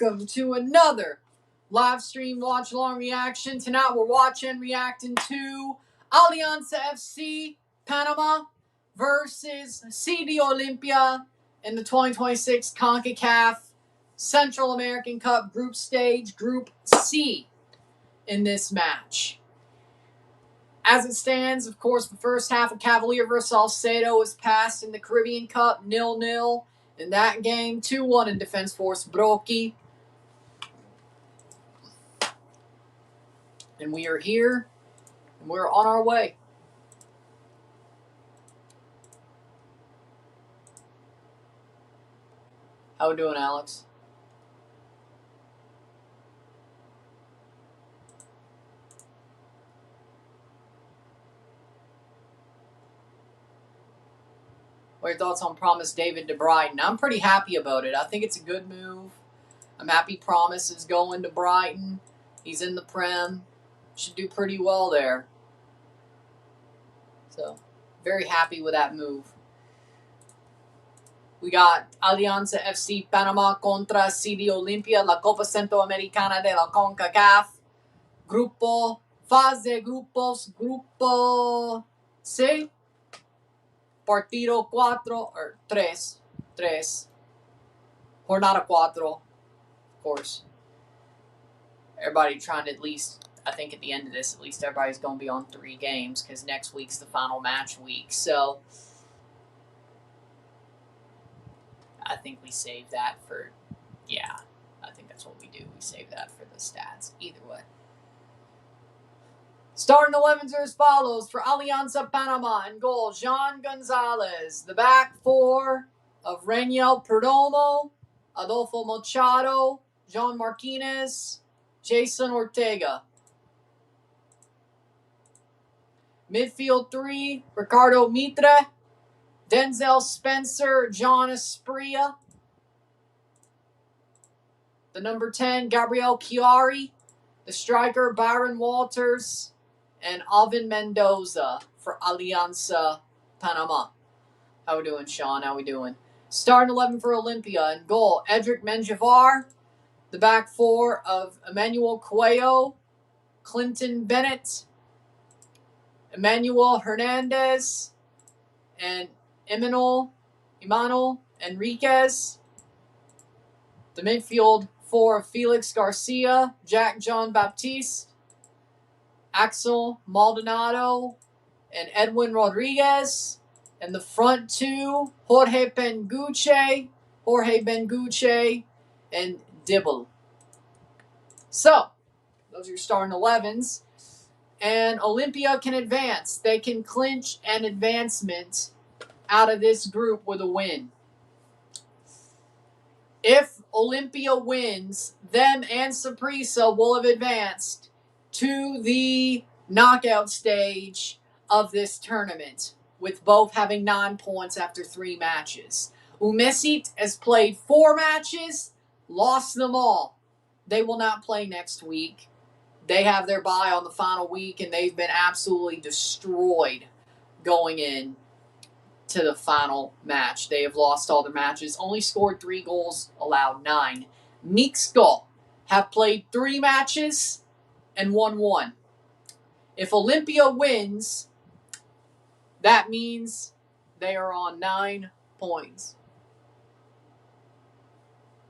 welcome to another live stream watch along reaction. Tonight we're watching, reacting to Alianza FC Panama versus CD Olimpia in the 2026 CONCACAF Central American Cup Group Stage, Group C in this match. As it stands, of course, the first half of Cavalier versus Salcedo was passed in the Caribbean Cup, 0-0. In that game, 2-1 in Defense Force Brocchi. And we are here, and we're on our way. How we doing, Alex? What are your thoughts on Promise David to Brighton? I'm pretty happy about it. I think it's a good move. I'm happy Promise is going to Brighton. He's in the Prem. Should do pretty well there. So, very happy with that move. We got Alianza FC Panama contra CD Olimpia, la Copa Centroamericana de la CONCACAF. Grupo, fase de grupos, Grupo C. Partido 3. Jornada 4, of course. Everybody trying to at least, I think at the end of this, at least everybody's going to be on 3 games because next week's the final match week. So, I think we save that for, yeah, I think that's what we do. We save that for the stats. Either way. Starting 11s are as follows for Alianza Panama. In goal, Jean Gonzalez. The back 4 of Reniel Perdomo, Adolfo Machado, John Martinez, Jason Ortega. Midfield 3, Ricardo Mitre, Denzel Spencer, John Esprilla. The number 10, Gabriel Chiari. The striker, Byron Walters. And Alvin Mendoza for Alianza Panama. How we doing, Sean? How we doing? Starting 11 for Olimpia. In goal, Edric Menjivar. The back 4 of Emmanuel Cuello, Clinton Bennett, Emmanuel Hernandez, and Emmanuel Enriquez. The midfield 4 of Felix Garcia, Jack John Baptiste, Axel Maldonado, and Edwin Rodriguez. And the front 2, Jorge Benguche, and Dibble. So, those are your starting 11s. And Olimpia can advance. They can clinch an advancement out of this group with a win. If Olimpia wins, them and Saprissa will have advanced to the knockout stage of this tournament, with both having 9 points after 3 matches. Umesit has played 4 matches, lost them all. They will not play next week. They have their bye on the final week, and they've been absolutely destroyed going in to the final match. They have lost all their matches, only scored 3 goals, allowed 9. Mixco have played 3 matches and won 1. If Olimpia wins, that means they are on 9 points.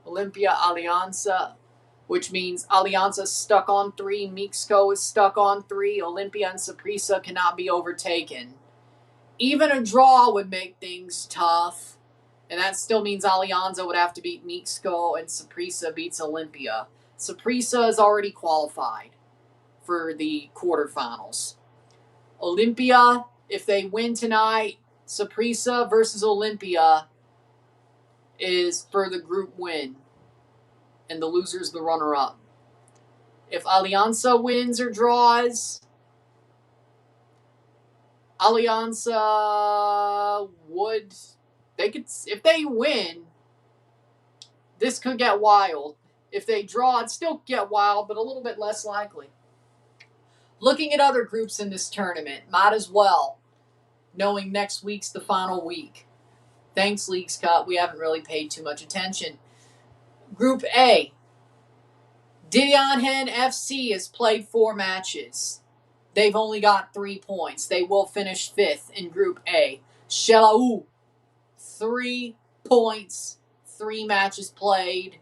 Olimpia, Alianza, which means Alianza is stuck on 3, Mixco is stuck on 3, Olimpia and Saprissa cannot be overtaken. Even a draw would make things tough, and that still means Alianza would have to beat Mixco and Saprissa beats Olimpia. Saprissa is already qualified for the quarterfinals. Olimpia, if they win tonight, Saprissa versus Olimpia is for the group win, and the loser's the runner-up. If Alianza wins or draws, Alianza would, if they win, this could get wild. If they draw, it'd still get wild, but a little bit less likely. Looking at other groups in this tournament, might as well, knowing next week's the final week. Thanks, Leagues Cup. We haven't really paid too much attention. Group A, Dillon FC has played 4 matches. They've only got 3 points. They will finish 5th in Group A. Shelau, 3 points, 3 matches played.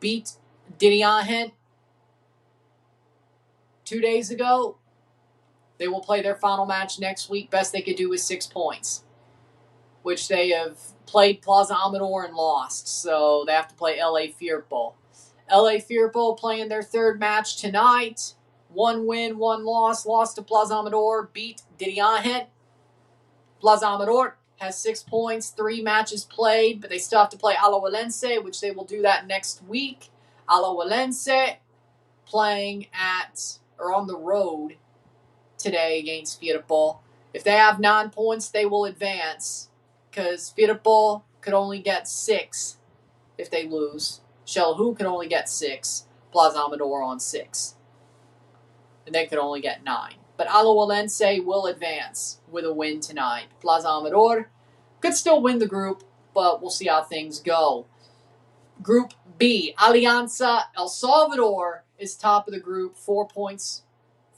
Beat Dillon 2 days ago. They will play their final match next week. Best they could do is 6 points, which they have played Plaza Amador and lost. So they have to play LA Firpo. LA Firpo playing their 3rd match tonight. 1 win, 1 loss. Lost to Plaza Amador. Beat Dillon. Plaza Amador has 6 points, 3 matches played, but they still have to play Alajuelense, which they will do that next week. Alajuelense playing on the road today against Firpo. If they have 9 points, they will advance, because Firpo could only get 6 if they lose. Shelahu could only get 6. Plaza Amador on 6. And they could only get 9. But Alajuelense will advance with a win tonight. Plaza Amador could still win the group, but we'll see how things go. Group B, Alianza El Salvador is top of the group, 4 points.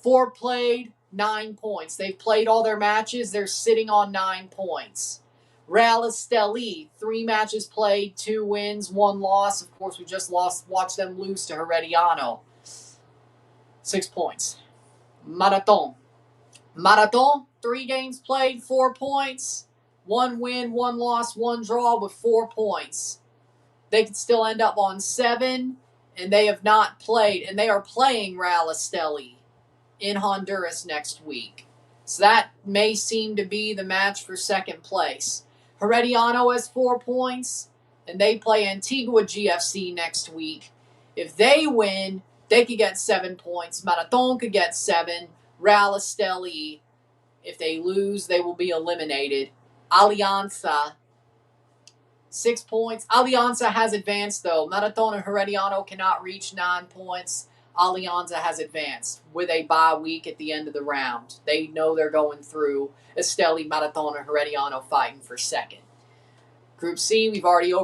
4 played, 9 points. They've played all their matches. They're sitting on 9 points. Real Esteli, 3 matches played, 2 wins, 1 loss. Of course, we just watched them lose to Herediano. 6 points. Marathon, 3 games played, 4 points. 1 win, 1 loss, 1 draw with 4 points. They could still end up on 7, and they have not played. And they are playing Real Esteli in Honduras next week. So that may seem to be the match for 2nd place. Herediano has 4 points, and they play Antigua GFC next week. If they win, they could get 7 points. Marathon could get 7. Real Esteli, if they lose, they will be eliminated. Alianza, 6 points. Alianza has advanced, though. Marathon and Herediano cannot reach 9 points. Alianza has advanced with a bye week at the end of the round. They know they're going through. Esteli, Marathon, and Herediano fighting for 2nd. Group C, we've already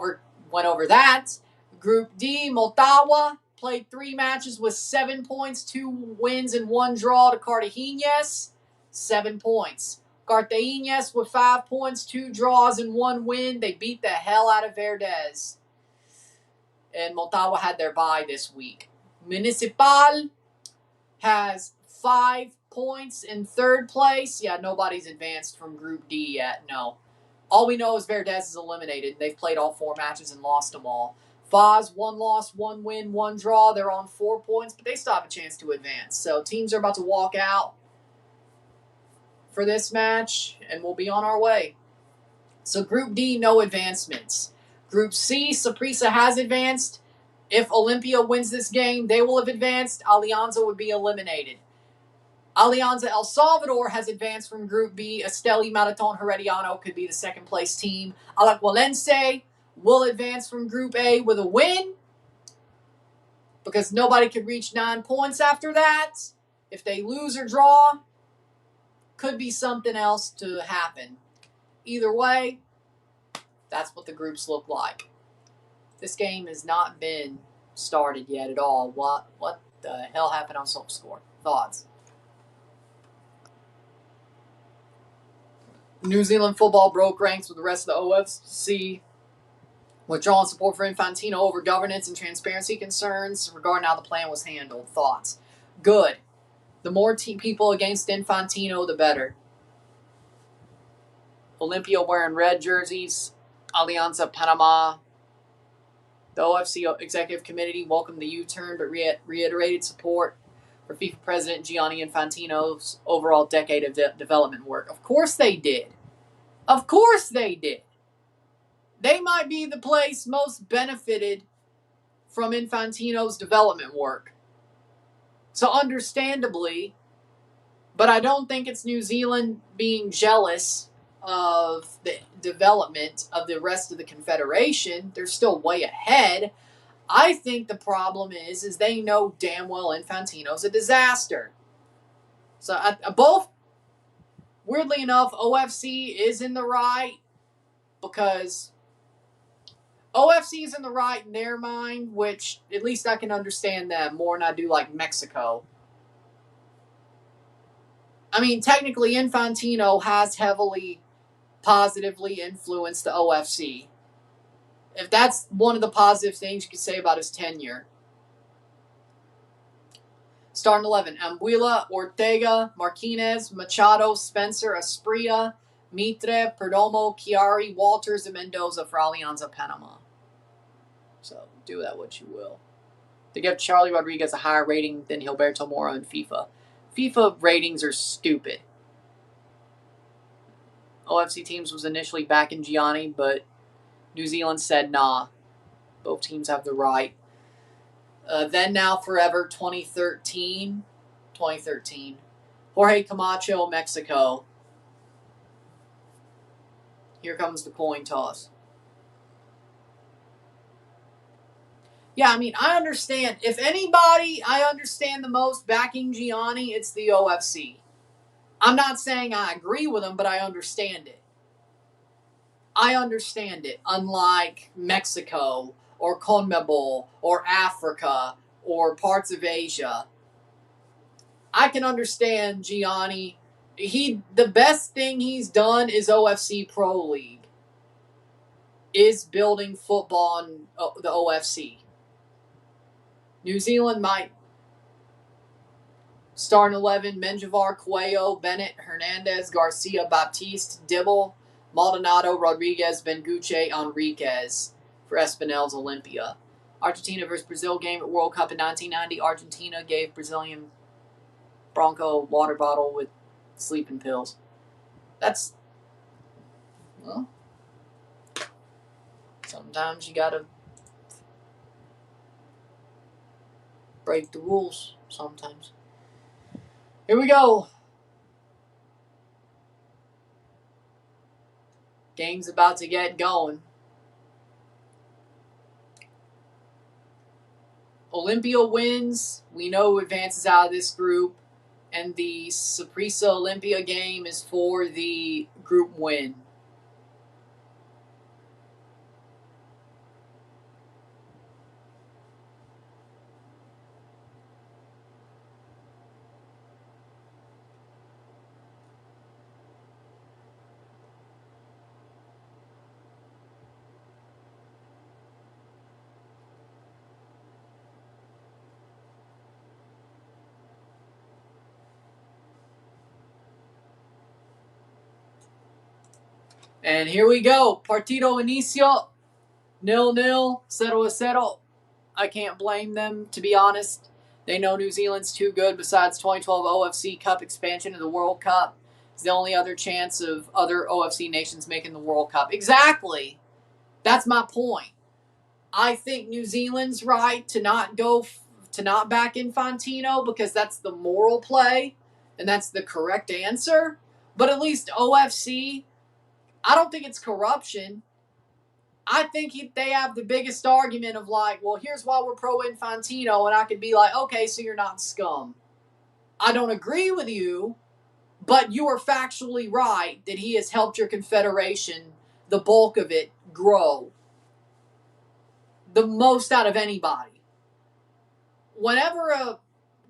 went over that. Group D, Motagua played 3 matches with 7 points, 2 wins and 1 draw to Cartagenas, 7 points. Cartagenas with 5 points, 2 draws and 1 win. They beat the hell out of Verdez. And Motagua had their bye this week. Municipal has 5 points in 3rd place. Yeah, nobody's advanced from Group D yet, no. All we know is Verdez is eliminated. They've played all 4 matches and lost them all. Foz, 1 loss, 1 win, 1 draw. They're on 4 points, but they still have a chance to advance. So teams are about to walk out for this match, and we'll be on our way. So Group D, no advancements. Group C, Saprissa has advanced. If Olimpia wins this game, they will have advanced. Alianza would be eliminated. Alianza El Salvador has advanced from Group B. Esteli, Marathon, Herediano could be the 2nd place team. Alajuelense will advance from Group A with a win, because nobody could reach 9 points after that. If they lose or draw, could be something else to happen. Either way, that's what the groups look like. This game has not been started yet at all. What the hell happened on SofaScore? Thoughts? New Zealand football broke ranks with the rest of the OFC, withdrawing support for Infantino over governance and transparency concerns regarding how the plan was handled. Thoughts? Good. The more people against Infantino, the better. Olimpia wearing red jerseys. Alianza Panama. The OFC Executive Committee welcomed the U-turn, but reiterated support for FIFA President Gianni Infantino's overall decade of development work. Of course they did. Of course they did. They might be the place most benefited from Infantino's development work. So understandably, but I don't think it's New Zealand being jealous of the development of the rest of the Confederation. They're still way ahead. I think the problem is they know damn well Infantino's a disaster. So both, weirdly enough, OFC is in the right, because OFC's in the right in their mind, which at least I can understand them more than I do like Mexico. I mean, technically, Infantino has heavily positively influenced the OFC. If that's one of the positive things you could say about his tenure. Starting 11, Ambuila, Ortega, Martinez, Machado, Spencer, Asprilla, Mitre, Perdomo, Chiari, Walters, and Mendoza for Alianza Panama. So do that what you will. They give Charlie Rodriguez a higher rating than Gilberto Mora in FIFA. FIFA ratings are stupid. OFC teams was initially backing Gianni, but New Zealand said nah. Both teams have the right. Then Now Forever 2013. Jorge Camacho, Mexico. Here comes the coin toss. Yeah, I mean, I understand. If anybody I understand the most backing Gianni, it's the OFC. I'm not saying I agree with him, but I understand it. Unlike Mexico or CONMEBOL or Africa or parts of Asia. I can understand Gianni. The best thing he's done is OFC Pro League. Is building football in the OFC. New Zealand might start in 11, Menjivar, Cuello, Bennett, Hernandez, Garcia, Baptiste, Dibble, Maldonado, Rodriguez, Benguche, Enriquez for Espinel's Olimpia. Argentina versus Brazil game at World Cup in 1990. Argentina gave Brazilian Bronco water bottle with sleeping pills. That's, well, sometimes you gotta break the rules sometimes. Here we go. Game's about to get going. Olimpia wins. We know who advances out of this group. And the Saprissa Olimpia game is for the group win. And here we go. Partido inicio. 0-0. 0-0. I can't blame them, to be honest. They know New Zealand's too good. Besides 2012 OFC Cup expansion to the World Cup, it's the only other chance of other OFC nations making the World Cup. Exactly. That's my point. I think New Zealand's right to not back Infantino because that's the moral play and that's the correct answer. But at least OFC, I don't think it's corruption. I think they have the biggest argument of like, well, here's why we're pro Infantino, and I could be like, okay, so you're not scum. I don't agree with you, but you are factually right that he has helped your confederation, the bulk of it, grow the most out of anybody. Whenever a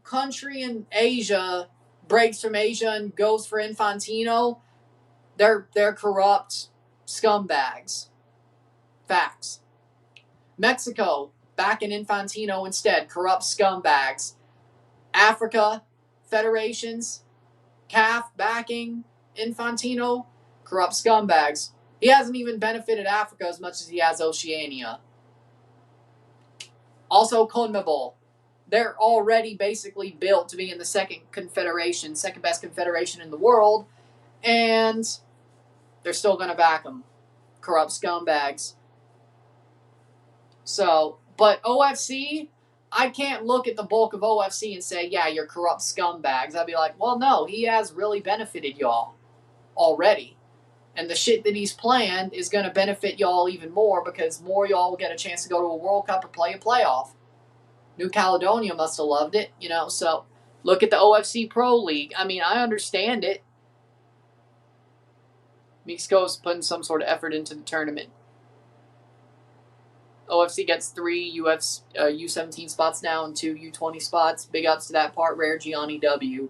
country in Asia breaks from Asia and goes for Infantino, they're corrupt scumbags. Facts. Mexico, backing Infantino instead, corrupt scumbags. Africa, federations, CAF backing Infantino, corrupt scumbags. He hasn't even benefited Africa as much as he has Oceania. Also, CONMEBOL. They're already basically built to be in the second best confederation in the world, and they're still going to back them. Corrupt scumbags. So, but OFC, I can't look at the bulk of OFC and say, yeah, you're corrupt scumbags. I'd be like, well, no, he has really benefited y'all already. And the shit that he's planned is going to benefit y'all even more because more y'all will get a chance to go to a World Cup or play a playoff. New Caledonia must have loved it, so look at the OFC Pro League. I mean, I understand it. Mexico's putting some sort of effort into the tournament. OFC gets 3 U17 spots now and 2 U20 spots. Big ups to that part. Rare Gianni W.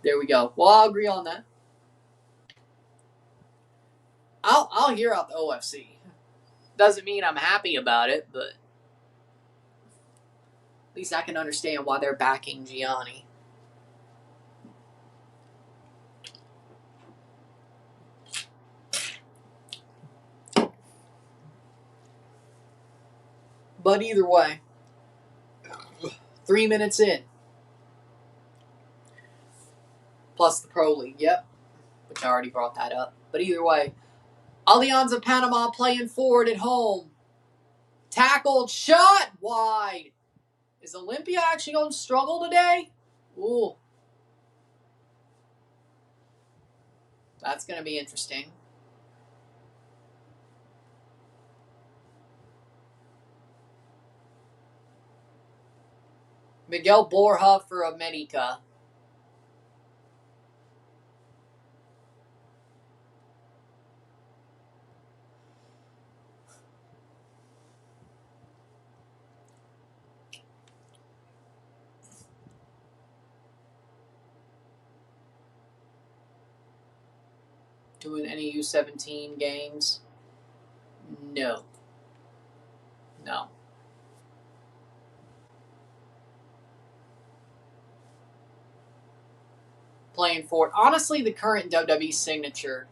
There we go. Well, I'll agree on that. I'll hear out the OFC. Doesn't mean I'm happy about it, but at least I can understand why they're backing Gianni. But either way, 3 minutes in. Plus the Pro League, yep. Which I already brought that up. But either way, Alianza Panama playing forward at home. Tackled, shot wide. Is Olimpia actually going to struggle today? Ooh. That's going to be interesting. Miguel Borja for America. Doing any U17 games? No. No. Playing forward. Honestly, the current WWE signature.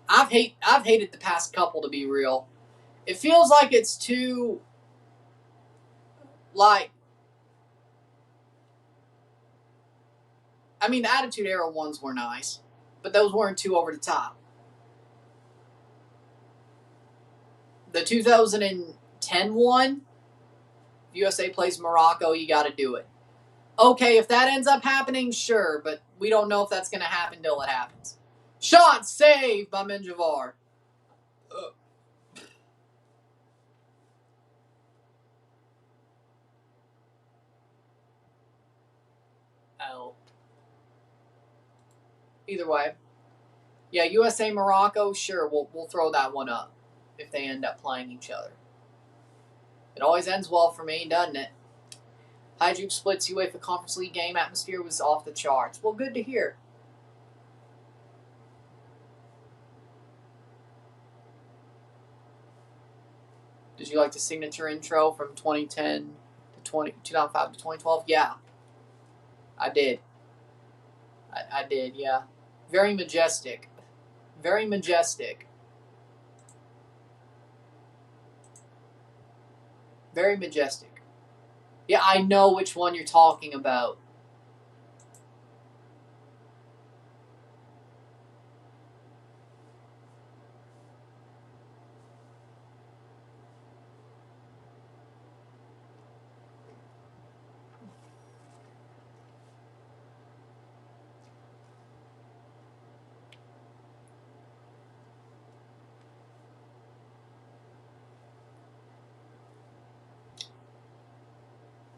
I've hated the past couple, to be real. It feels like it's too, like, I mean, the Attitude Era ones were nice, but those weren't too over the top. The 2010 one, USA plays Morocco, you got to do it. Okay, if that ends up happening, sure, but we don't know if that's going to happen till it happens. Shot saved by Menjivar. L. Either way. Yeah, USA Morocco, sure, we'll throw that one up if they end up playing each other. It always ends well for me, doesn't it? Hajduk Splits UEFA Conference League game atmosphere was off the charts. Well, good to hear. Did you like the signature intro from 2010 to 2005 to 2012? Yeah, I did. I did, yeah. Very majestic. Very majestic. Very majestic. Yeah, I know which one you're talking about.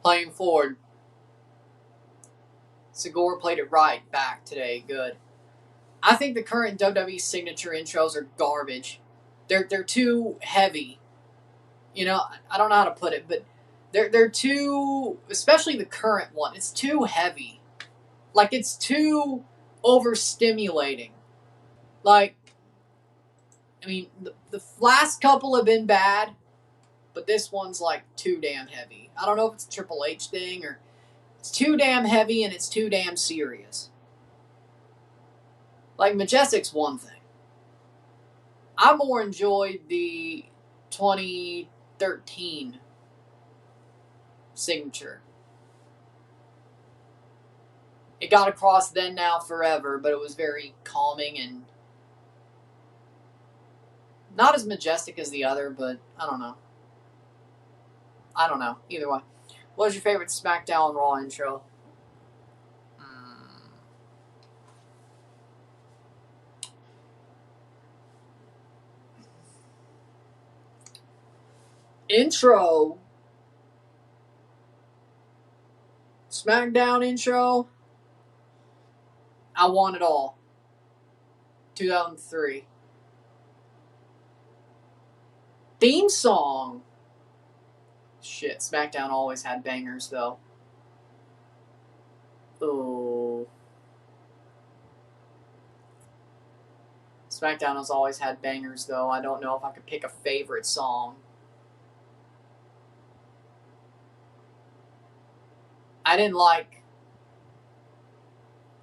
Playing forward. Segura played it right back today. Good. I think the current WWE signature intros are garbage. They're too heavy. You know, I don't know how to put it, but they're too, especially the current one. It's too heavy. Like, it's too overstimulating. Like, I mean, the last couple have been bad, but this one's like too damn heavy. I don't know if it's a Triple H thing or it's too damn heavy and it's too damn serious. Like, Majestic's one thing. I more enjoyed the 2013 signature. It got across then, now, forever, but it was very calming and not as majestic as the other, but I don't know. I don't know. Either way. What was your favorite SmackDown Raw intro? Intro. SmackDown intro. I Want It All. 2003. Theme song. Shit, SmackDown always had bangers, though. Oh. SmackDown has always had bangers, though. I don't know if I could pick a favorite song. I didn't like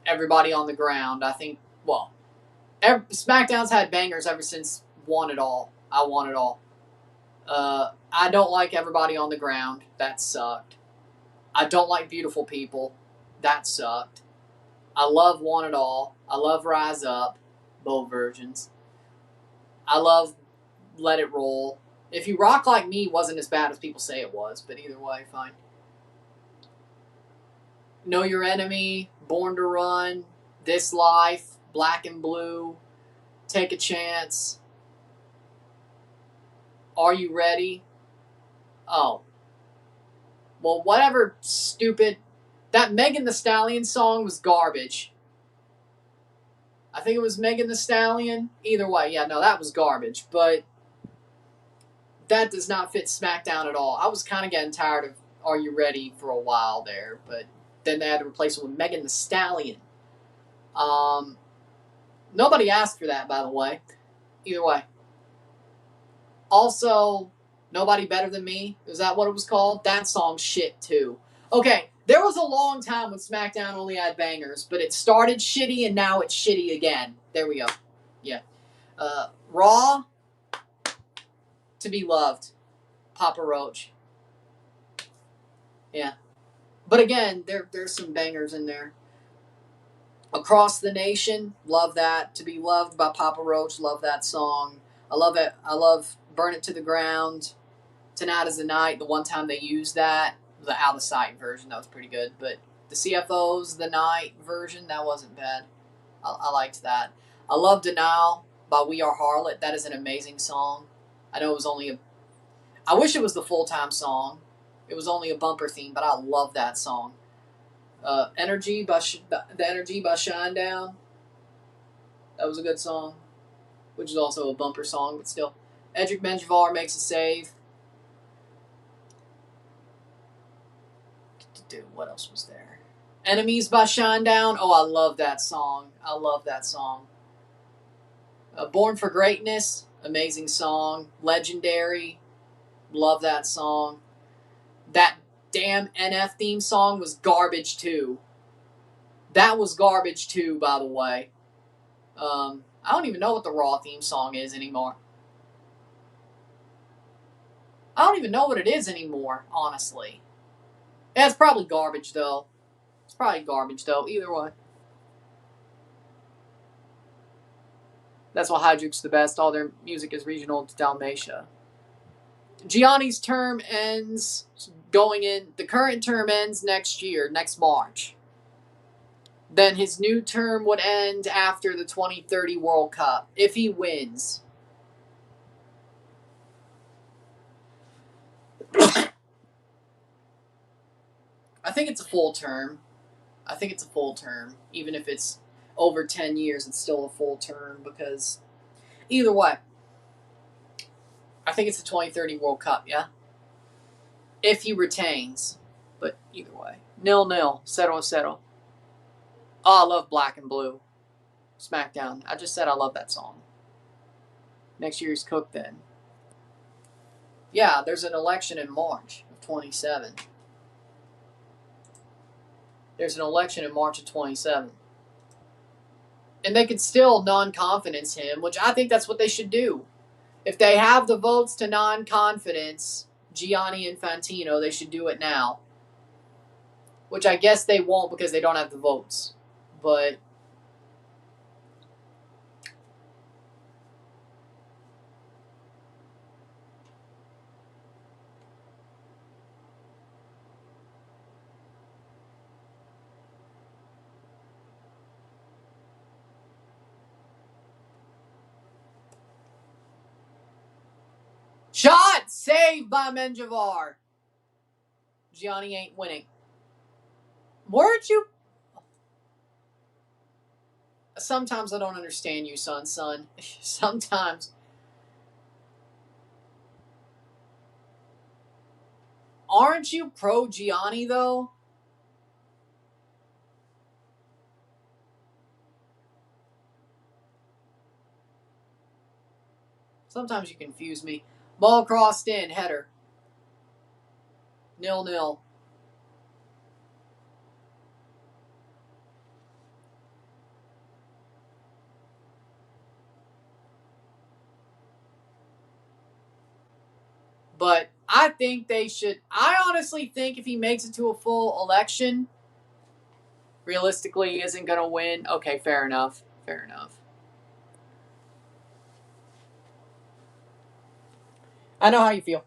Everybody on the Ground. I think, well, SmackDown's had bangers ever since Want It All. I Want It All. I don't like Everybody on the Ground. That sucked. I don't like Beautiful People. That sucked. I love Want It All. I love Rise Up. Both versions. I love Let It Roll. If You Rock Like Me wasn't as bad as people say it was, but either way, fine. Know Your Enemy, Born to Run, This Life, Black and Blue, Take a Chance. Are You Ready? Oh. Well, whatever stupid. That Megan Thee Stallion song was garbage. I think it was Megan Thee Stallion. Either way, yeah, no, that was garbage. But that does not fit SmackDown at all. I was kind of getting tired of Are You Ready for a while there. But then they had to replace it with Megan Thee Stallion. Nobody asked for that, by the way. Either way. Also, Nobody Better Than Me. Is that what it was called? That song's shit, too. Okay, there was a long time when SmackDown only had bangers, but it started shitty and now it's shitty again. There we go. Yeah. Raw, To Be Loved. Papa Roach. Yeah. But again, there's some bangers in there. Across the Nation, love that. To Be Loved by Papa Roach, love that song. I love it. I love Burn It to the Ground. Tonight Is the Night, the one time they used that, the Out of Sight version, that was pretty good. But the CFO's The Night version, that wasn't bad. I liked that. I love Denial by We Are Harlot. That is an amazing song. I know it was only I wish it was the full-time song. It was only a bumper theme, but I love that song. The Energy by Shinedown. That was a good song, which is also a bumper song, but still. Edric Benjavar Makes a Save. Dude, what else was there? Enemies by Shinedown. Oh, I love that song. I love that song. Born for Greatness. Amazing song. Legendary. Love that song. That damn NF theme song was garbage too. That was garbage too, by the way. I don't even know what the Raw theme song is anymore. I don't even know what it is anymore, honestly. Yeah, it's probably garbage, though. It's probably garbage, though. Either way. That's why Hydruk's the best. All their music is regional to Dalmatia. Gianni's term ends the current term ends next year, next March. Then his new term would end after the 2030 World Cup, if he wins. I think it's a full term. Even if it's over 10 years, it's still a full term because either way, I think it's the 2030 World Cup, yeah? If he retains. But either way. 0-0. 0-0. Oh, I love Black and Blue. SmackDown. I just said I love that song. Next year's Cook then. Yeah, there's an election in March of 27. There's an election in March of 27. And they could still non-confidence him, which I think that's what they should do. If they have the votes to non-confidence Gianni Infantino, they should do it now. Which I guess they won't because they don't have the votes. But shot saved by Menjivar. Gianni ain't winning. Weren't you? Sometimes I don't understand you, son. Sometimes. aren't you pro Gianni, though? Sometimes you confuse me. Ball crossed in, header. 0-0. But I think they should. I honestly think if he makes it to a full election, realistically, he isn't going to win. Okay, fair enough. Fair enough. I know how you feel.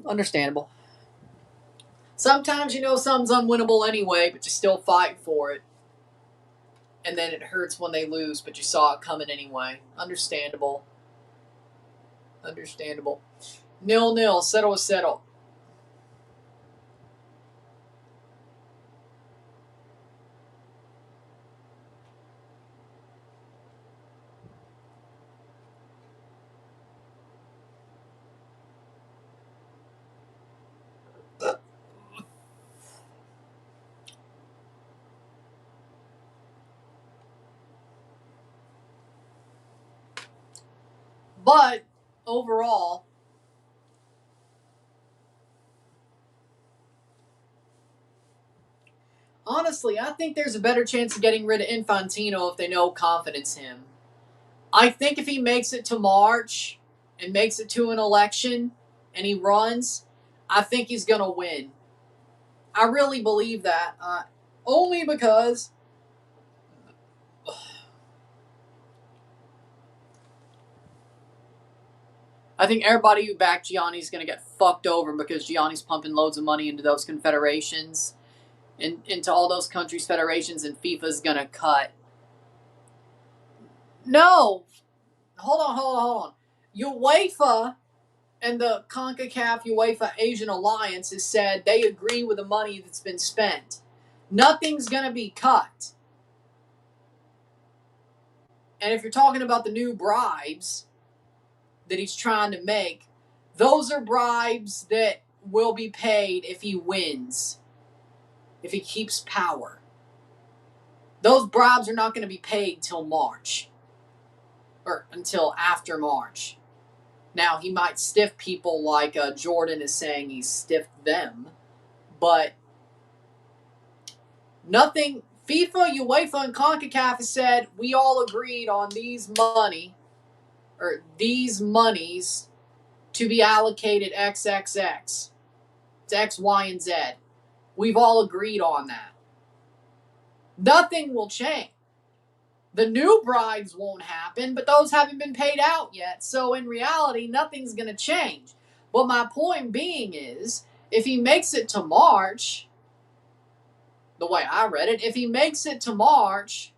Understandable. Sometimes you know something's unwinnable anyway, but you still fight for it. And then it hurts when they lose, but you saw it coming anyway. Understandable. Understandable. 0-0. Settle. But overall, honestly, I think there's a better chance of getting rid of Infantino if they know confidence him. I think if he makes it to March and makes it to an election and he runs, I think he's going to win. I really believe that. Only because I think everybody who backed Gianni's going to get fucked over because Gianni's pumping loads of money into those confederations and into all those countries' federations, and FIFA's going to cut. No. Hold on. UEFA and the CONCACAF UEFA Asian Alliance has said they agree with the money that's been spent. Nothing's going to be cut. And if you're talking about the new bribes that he's trying to make, those are bribes that will be paid if he wins, if he keeps power. Those bribes are not going to be paid till March, or until after March. Now, he might stiff people like Jordan is saying he stiffed them, but nothing. FIFA, UEFA, and CONCACAF has said we all agreed on these monies to be allocated XXX. It's X, Y, and Z. We've all agreed on that. Nothing will change. The new bribes won't happen, but those haven't been paid out yet. So in reality, nothing's going to change. But my point being is, if he makes it to March, the way I read it, if he makes it to March,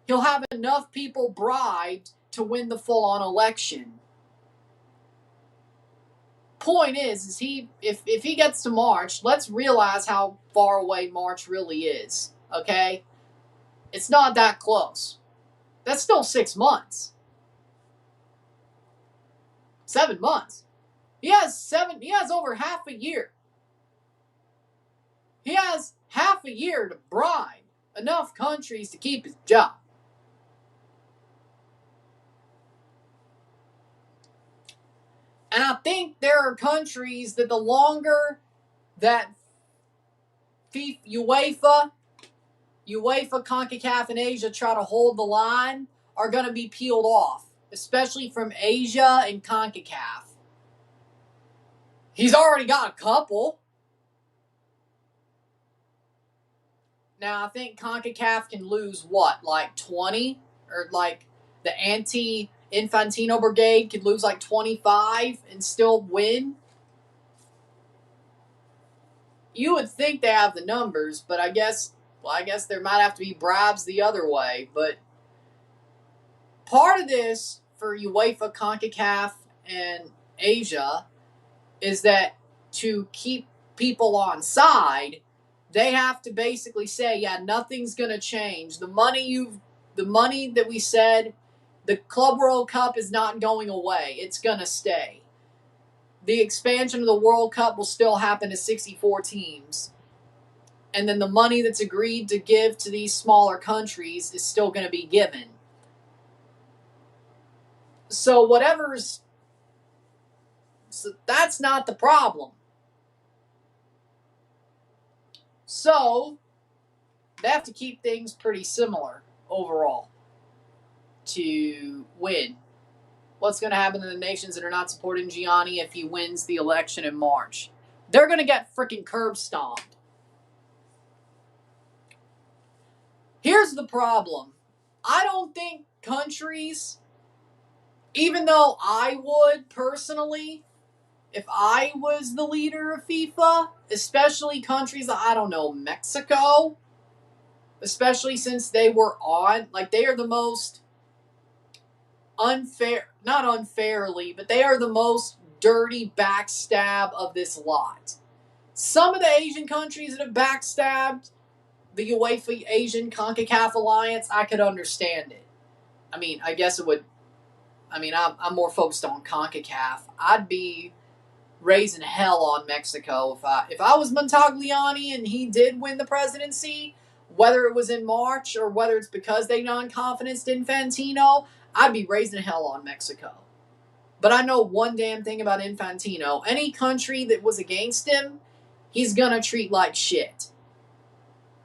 he'll have enough people bribed to win the full-on election. Point is if he gets to March, let's realize how far away March really is, okay? It's not that close. That's still 6 months. 7 months. He has over half a year. He has half a year to bribe enough countries to keep his job. And I think there are countries that the longer that UEFA, CONCACAF, and Asia try to hold the line are going to be peeled off, especially from Asia and CONCACAF. He's already got a couple. Now, I think CONCACAF can lose, like 20? Or like the anti-Infantino brigade could lose like 25 and still win? You would think they have the numbers, but I guess there might have to be bribes the other way. But part of this for UEFA, CONCACAF, and Asia is that to keep people on side, they have to basically say, yeah, nothing's going to change. The money that we said The Club World Cup is not going away. It's going to stay. The expansion of the World Cup will still happen to 64 teams. And then the money that's agreed to give to these smaller countries is still going to be given. So that's not the problem. So they have to keep things pretty similar overall to win. What's going to happen to the nations that are not supporting Gianni if he wins the election in March? They're going to get freaking curb stomped. Here's the problem. I don't think countries, even though I would personally, if I was the leader of FIFA, especially countries, I don't know, Mexico, especially since they were on, like they are the most unfair, not unfairly, but they are the most dirty backstab of this lot. Some of the Asian countries that have backstabbed the UEFA Asian CONCACAF Alliance, I could understand it. I mean, I guess it would. I mean, I'm more focused on CONCACAF. I'd be raising hell on Mexico if I was Montagliani and he did win the presidency, whether it was in March or whether it's because they non-confidenced Infantino, I'd be raising hell on Mexico. But I know one damn thing about Infantino. Any country that was against him, he's going to treat like shit.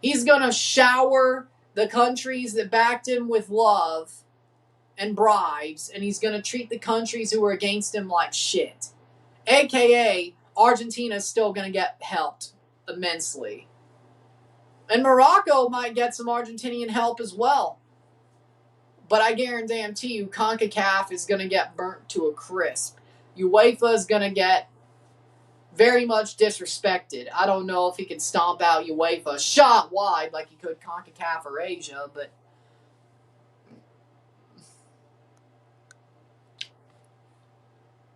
He's going to shower the countries that backed him with love and bribes, and he's going to treat the countries who were against him like shit. AKA, Argentina's still going to get helped immensely. And Morocco might get some Argentinian help as well. But I guarantee you, CONCACAF is going to get burnt to a crisp. UEFA is going to get very much disrespected. I don't know if he can stomp out UEFA shot wide like he could CONCACAF or Asia, but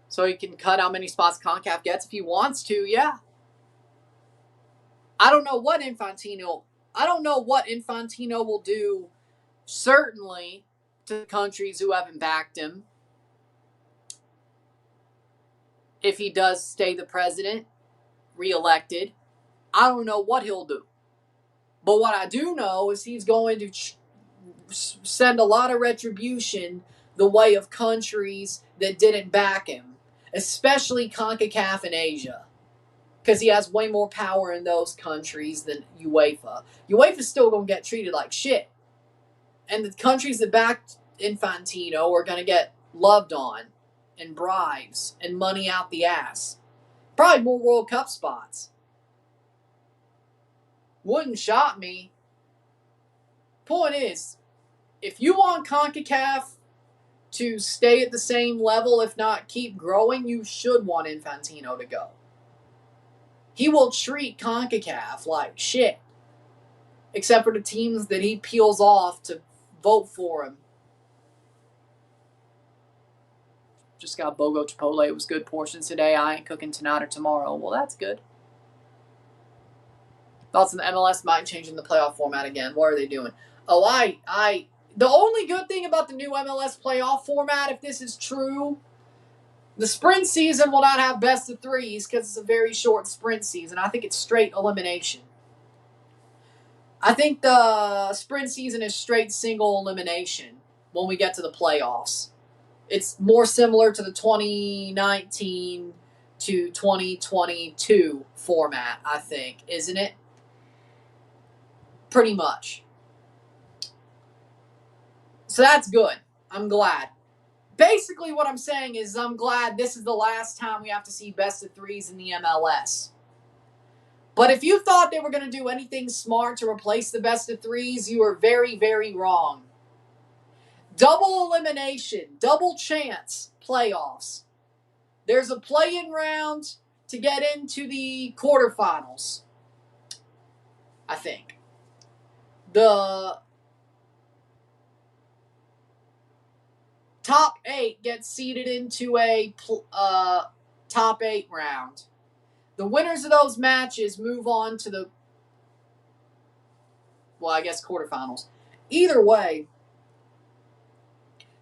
so he can cut how many spots CONCACAF gets if he wants to, yeah. I don't know what Infantino will do, certainly, to countries who haven't backed him. If he does stay the president, reelected, I don't know what he'll do. But what I do know is he's going to send a lot of retribution the way of countries that didn't back him, especially CONCACAF and Asia, because he has way more power in those countries than UEFA. UEFA's still going to get treated like shit. And the countries that backed Infantino are going to get loved on and bribes and money out the ass. Probably more World Cup spots. Wouldn't shock me. Point is, if you want CONCACAF to stay at the same level, if not keep growing, you should want Infantino to go. He will treat CONCACAF like shit. Except for the teams that he peels off to vote for him. Just got Bogo Chipotle. It was good portions today. I ain't cooking tonight or tomorrow. Well, that's good. Thoughts on the MLS might change in the playoff format again. What are they doing? Oh, the only good thing about the new MLS playoff format, if this is true, the sprint season will not have best of threes because it's a very short sprint season. I think it's straight elimination. I think the sprint season is straight single elimination when we get to the playoffs. It's more similar to the 2019 to 2022 format, I think, isn't it? Pretty much. So that's good. I'm glad. Basically what I'm saying is I'm glad this is the last time we have to see best of threes in the MLS. But if you thought they were going to do anything smart to replace the best of threes, you were very, very wrong. Double elimination, double chance playoffs. There's a play-in round to get into the quarterfinals, I think. The top 8 gets seeded into a top 8 round. The winners of those matches move on to the, quarterfinals. Either way,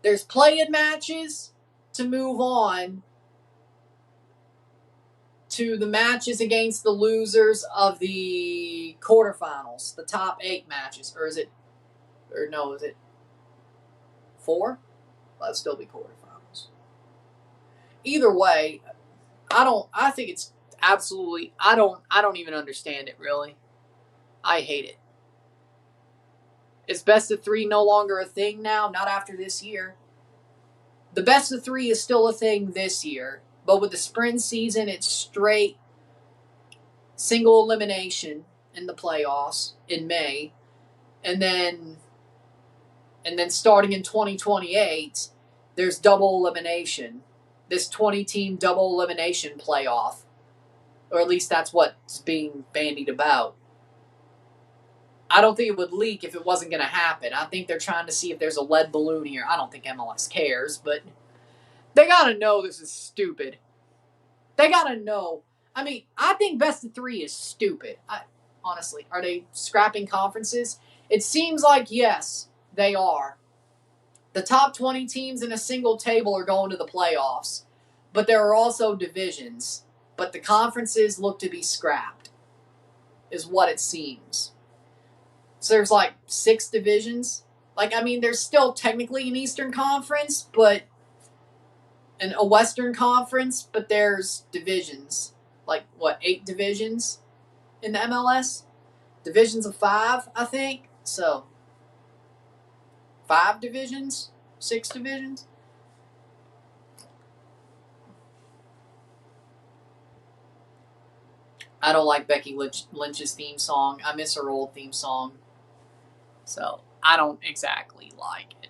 There's play-in matches to move on to the matches against the losers of the quarterfinals, the top 8 matches. Is it 4? That'd still be quarterfinals. Either way, I think it's absolutely, I don't even understand it, really. I hate it. Is best of 3 no longer a thing now? Not after this year. The best of 3 is still a thing this year, but with the spring season, it's straight single elimination in the playoffs in May, and then starting in 2028, there's double elimination. This 20-team double elimination playoff, or at least that's what's being bandied about. I don't think it would leak if it wasn't going to happen. I think they're trying to see if there's a lead balloon here. I don't think MLS cares, but they got to know this is stupid. They got to know. I mean, I think best of 3 is stupid. Honestly, are they scrapping conferences? It seems like, yes, they are. The top 20 teams in a single table are going to the playoffs, but there are also divisions. But the conferences look to be scrapped, is what it seems. So there's like 6 divisions. There's still technically an Eastern Conference, but a Western Conference, but there's divisions. 8 divisions in the MLS? Divisions of 5, I think. So, 5 divisions? 6 divisions? I don't like Becky Lynch's theme song. I miss her old theme song. So, I don't exactly like it.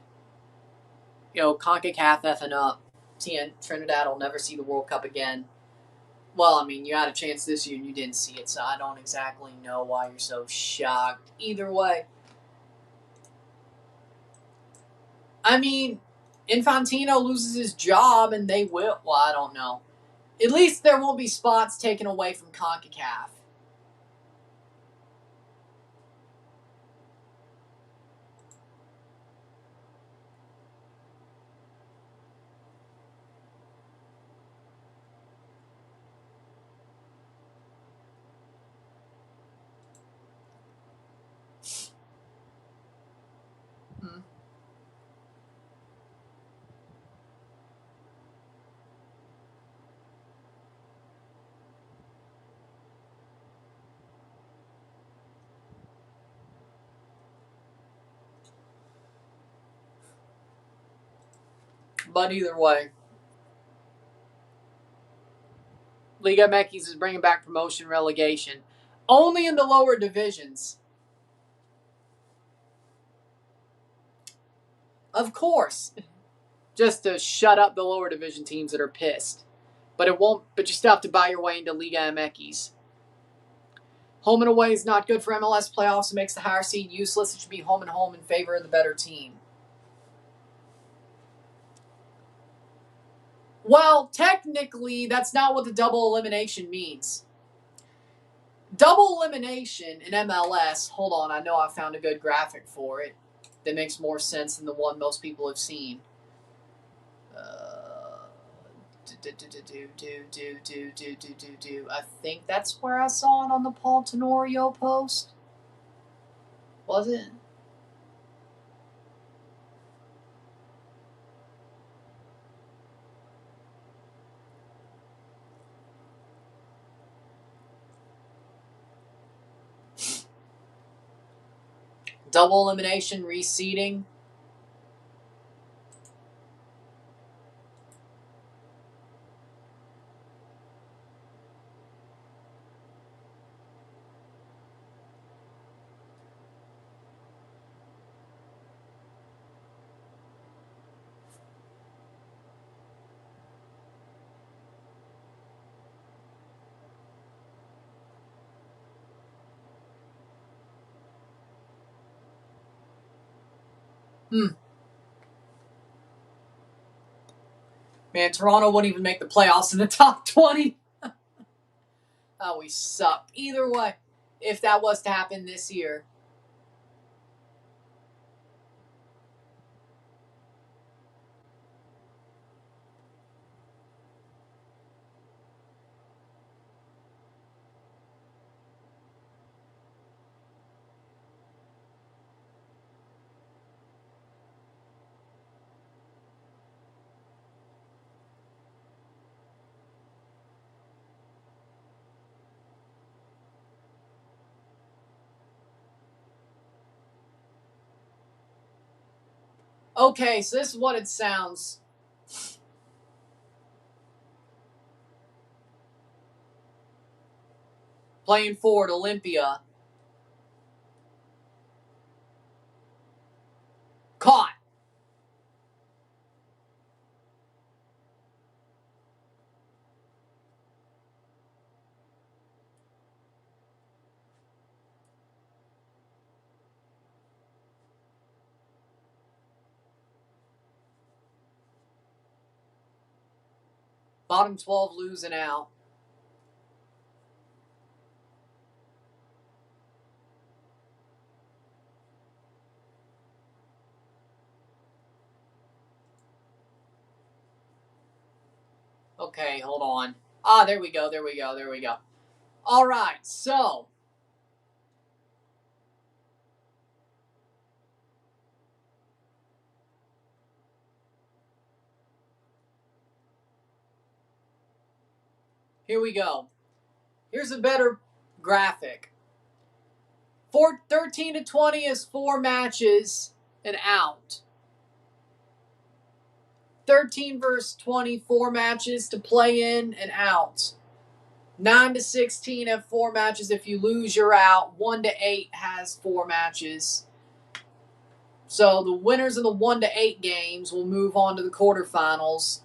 CONCACAF effing up. Trinidad will never see the World Cup again. Well, you had a chance this year and you didn't see it, so I don't exactly know why you're so shocked. Either way. Infantino loses his job and they will. Well, I don't know. At least there won't be spots taken away from CONCACAF. But either way, Liga MX is bringing back promotion relegation. Only in the lower divisions. Of course. Just to shut up the lower division teams that are pissed. But you still have to buy your way into Liga MX. Home and away is not good for MLS playoffs. It makes the higher seed useless. It should be home and home in favor of the better team. Well, technically, that's not what the double elimination means. Double elimination in MLS, hold on, I know I found a good graphic for it that makes more sense than the one most people have seen. I think that's where I saw it on the Paul Tenorio post. Was it? Double elimination reseeding. Man, Toronto wouldn't even make the playoffs in the top 20. Oh, we suck. Either way, if that was to happen this year. Okay, so this is what it sounds. Playing forward, Olimpia. Caught. Bottom 12 losing out. Okay, hold on. Ah, there we go. All right, so here we go. Here's a better graphic. 13 to 20 is 4 matches and out. 13 versus 20, 4 matches to play in and out. 9 to 16 have 4 matches. If you lose, you're out. 1 to 8 has 4 matches. So the winners of the 1 to 8 games will move on to the quarterfinals.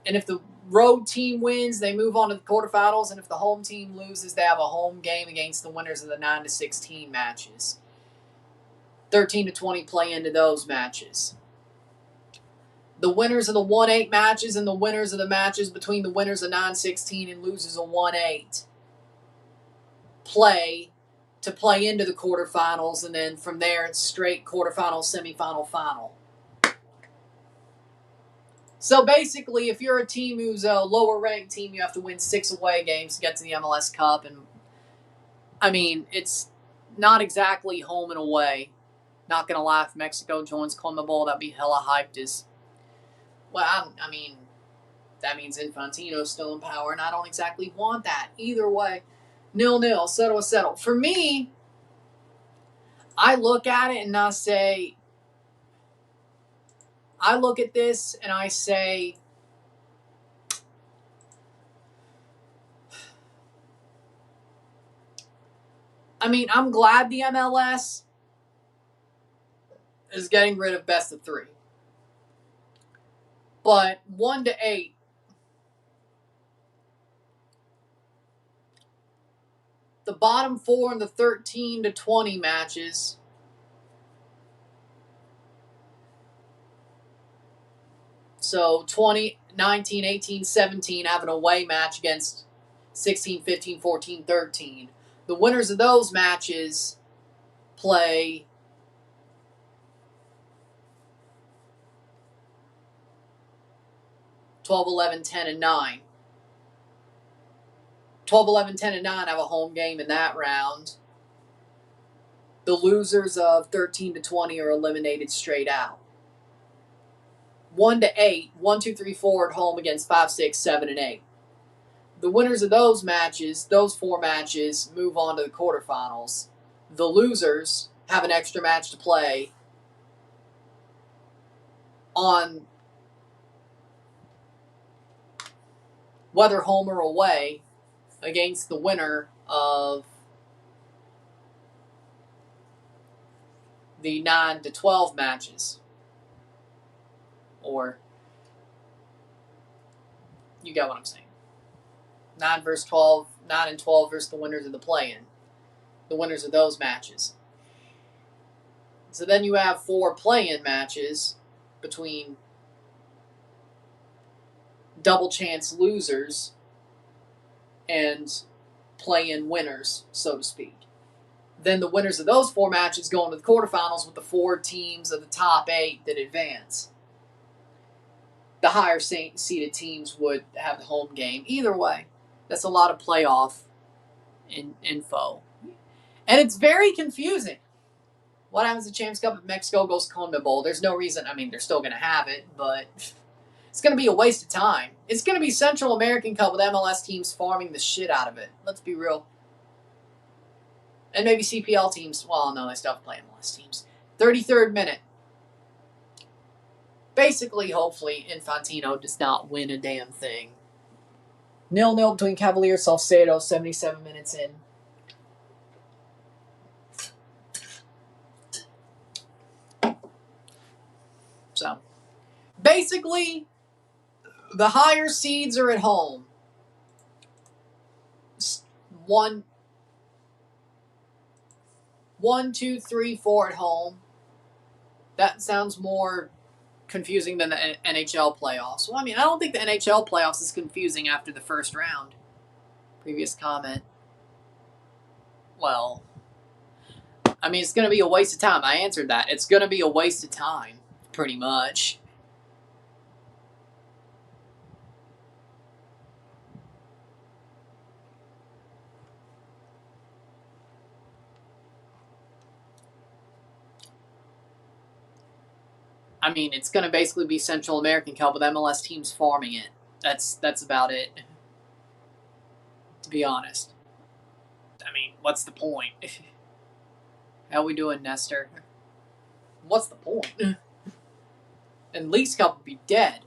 And if the road team wins, they move on to the quarterfinals. And if the home team loses, they have a home game against the winners of the 9 to 16 matches. 13 to 20 play into those matches. The winners of the 1-8 matches and the winners of the matches between the winners of 9-16 and losers of 1-8 play to play into the quarterfinals, and then from there it's straight quarterfinal, semifinal, final. So basically, if you're a team who's a lower ranked team, you have to win 6 away games to get to the MLS Cup. And I mean, it's not exactly home and away. Not going to lie, if Mexico joins CONMEBOL, that'd be hella hyped as well. I mean, that means Infantino's still in power, and I don't exactly want that. Either way, 0-0, settle. For me, I look at it and I say, I look at this and I say, I mean, I'm glad the MLS is getting rid of best of 3. But 1 to 8, the bottom 4 in the 13 to 20 matches, so 20, 19, 18, 17 have an away match against 16, 15, 14, 13. The winners of those matches play (12, 11, 10, and 9). 12, 11, 10, and 9 have a home game in that round. The losers of 13 to 20 are eliminated straight out. 1 to 8, 1, 2, 3, 4 at home against 5, 6, 7, and 8. The winners of those matches, those 4 matches, move on to the quarterfinals. The losers have an extra match to play on whether home or away against the winner of the 9 to 12 matches. Or, you get what I'm saying. 9 versus 12, 9 and 12 versus the winners of the play-in. The winners of those matches. So then you have 4 play-in matches between double chance losers and play-in winners, so to speak. Then the winners of those 4 matches go into the quarterfinals with the 4 teams of the top 8 that advance. The higher seeded teams would have the home game. Either way, that's a lot of playoff info. And it's very confusing. What happens to Champions Cup if Mexico goes CONMEBOL? There's no reason. I mean, they're still going to have it, but it's going to be a waste of time. It's going to be Central American Cup with MLS teams farming the shit out of it. Let's be real. And maybe CPL teams. Well, no, they still have to play MLS teams. 33rd minute. Basically, hopefully, Infantino does not win a damn thing. 0-0 between Cavaliers Salcedo, 77 minutes in. So, basically, the higher seeds are at home. 1, 2, 3, 4 at home. That sounds more confusing than the NHL playoffs. Well, I mean, I don't think the NHL playoffs is confusing after the first round. Previous comment. Well, I mean, it's going to be a waste of time. I answered that. It's going to be a waste of time, pretty much. I mean, it's going to basically be Central American Cup with MLS teams farming it. That's about it, to be honest. I mean, what's the point? How we doing, Nestor? What's the point? And Leagues Cup would be dead.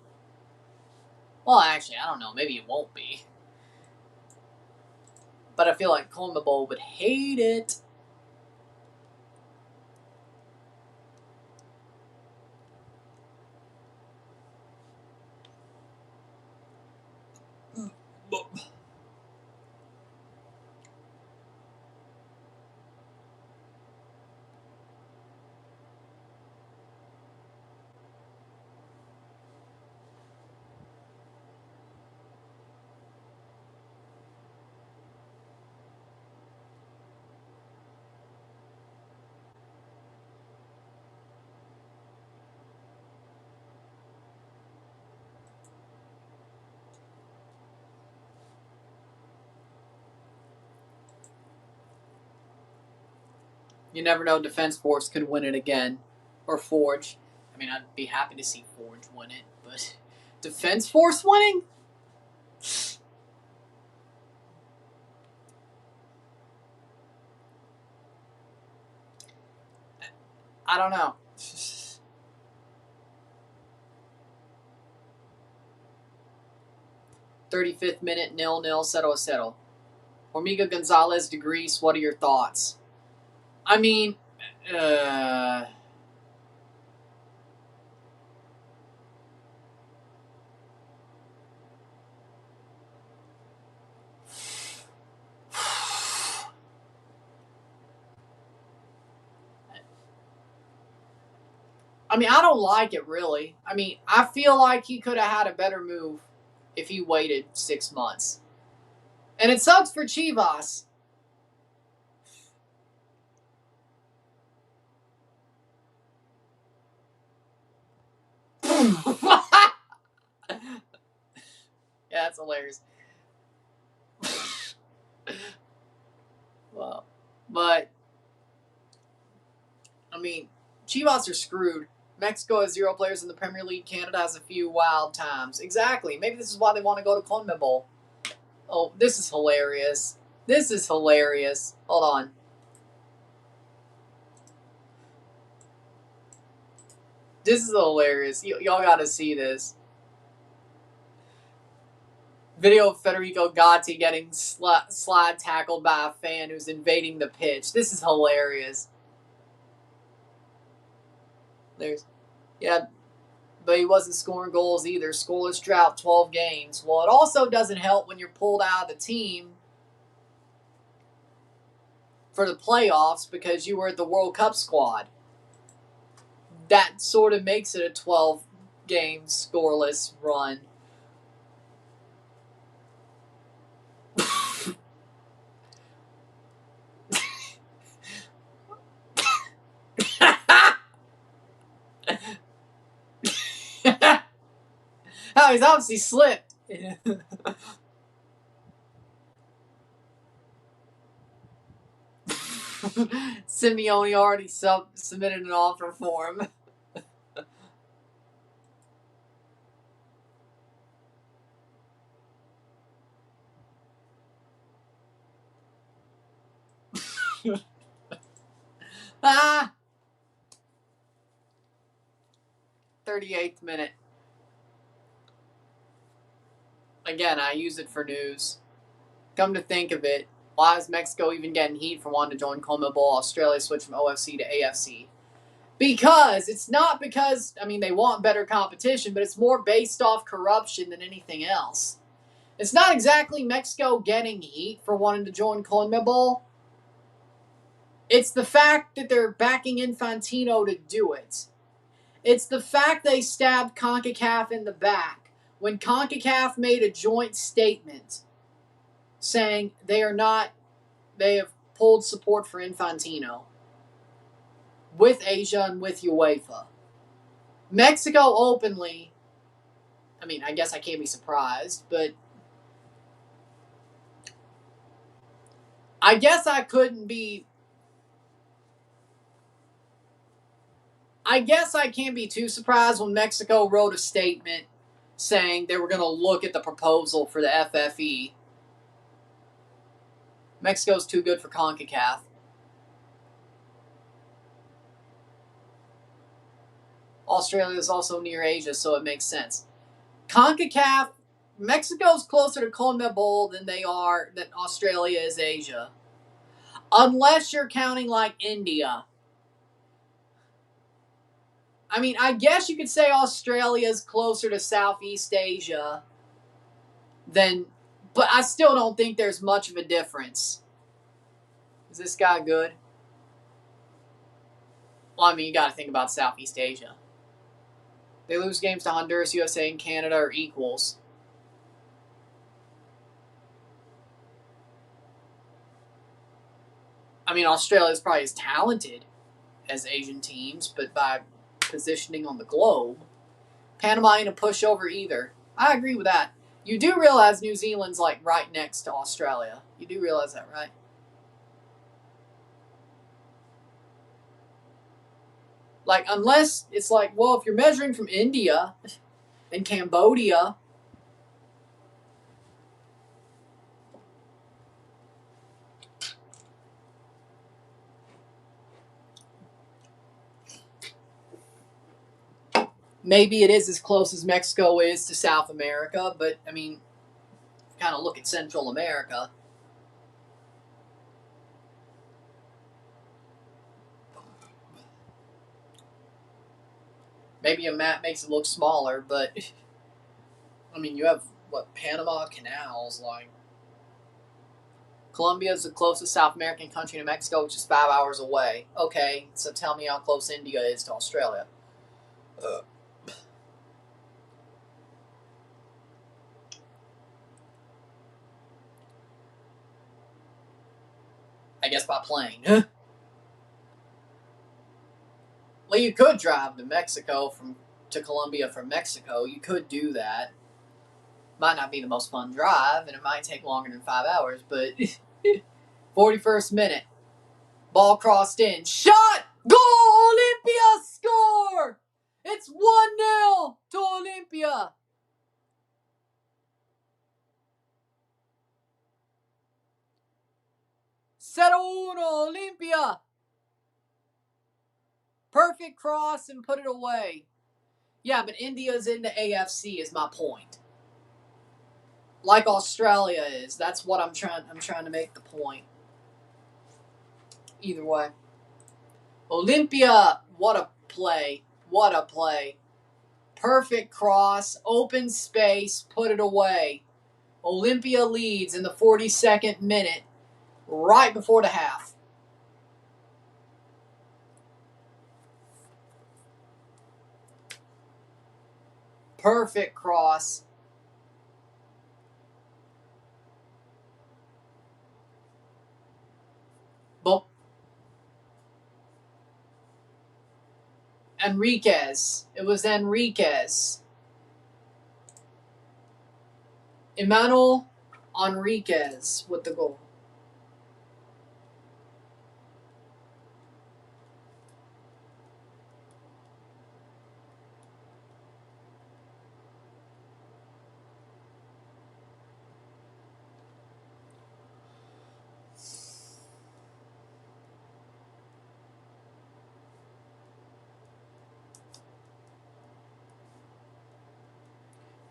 Well, actually, I don't know. Maybe it won't be. But I feel like CONMEBOL would hate it. You never know. Defense Force could win it again. Or Forge. I mean, I'd be happy to see Forge win it. But Defense Force winning? I don't know. 35th minute, 0-0, 0-0. Hormiga Gonzalez de Greece, what are your thoughts? I mean, I don't like it, really. I mean, I feel like he could have had a better move if he waited 6 months. And it sucks for Chivas. Yeah, that's hilarious. Well, but, I mean, Chivas are screwed. Mexico has 0 players in the Premier League. Canada has a few wild times. Exactly. Maybe this is why they want to go to CONMEBOL. Oh, this is hilarious. This is hilarious. Hold on. This is hilarious. Y'all got to see this. Video of Federico Gatti getting slide tackled by a fan who's invading the pitch. This is hilarious. Yeah, but he wasn't scoring goals either. Scoreless drought, 12 games. Well, it also doesn't help when you're pulled out of the team for the playoffs because you were at the World Cup squad. That sort of makes it a 12-game scoreless run. Oh, he's obviously slipped. Simeone already submitted an offer for him. 38th minute. Again, I use it for news. Come to think of it, why is Mexico even getting heat for wanting to join CONMEBOL? Australia switched from OFC to AFC. Because it's not because, I mean, they want better competition, but it's more based off corruption than anything else. It's not exactly Mexico getting heat for wanting to join CONMEBOL. It's the fact that they're backing Infantino to do it. It's the fact they stabbed CONCACAF in the back when CONCACAF made a joint statement saying they have pulled support for Infantino with Asia and with UEFA. Mexico openly, I mean, I guess I can't be surprised, but I guess I can't be too surprised when Mexico wrote a statement saying they were going to look at the proposal for the FFE. Mexico's too good for CONCACAF. Australia is also near Asia, so it makes sense. CONCACAF, Mexico's closer to CONMEBOL than Australia is Asia. Unless you're counting like India. I mean, I guess you could say Australia's closer to Southeast Asia but I still don't think there's much of a difference. Is this guy good? Well, I mean, you got to think about Southeast Asia. They lose games to Honduras, USA, and Canada are equals. I mean, Australia is probably as talented as Asian teams, but by positioning on the globe, Panama ain't a pushover either. I agree with that. You do realize New Zealand's like right next to Australia. You do realize that, right? Like, unless it's like, well, if you're measuring from India and Cambodia, maybe it is as close as Mexico is to South America, but, I mean, kind of look at Central America. Maybe a map makes it look smaller, but, I mean, you have, Panama Canals, like. Colombia is the closest South American country to Mexico, which is 5 hours away. Okay, so tell me how close India is to Australia. I guess by plane. Well, you could drive to Mexico to Colombia from Mexico. You could do that. Might not be the most fun drive, and it might take longer than 5 hours, but 41st minute. Ball crossed in. Shot! Goal! Olimpia score! It's 1-0 to Olimpia. Cero uno, Olimpia. Perfect cross and put it away. Yeah, but India's in the AFC is my point. Like Australia is. That's what I'm trying to make the point. Either way. Olimpia, what a play. What a play. Perfect cross, open space, put it away. Olimpia leads in the 42nd minute, right before the half. Perfect cross. Boom. Enriquez. It was Enriquez. Emmanuel Enriquez with the goal.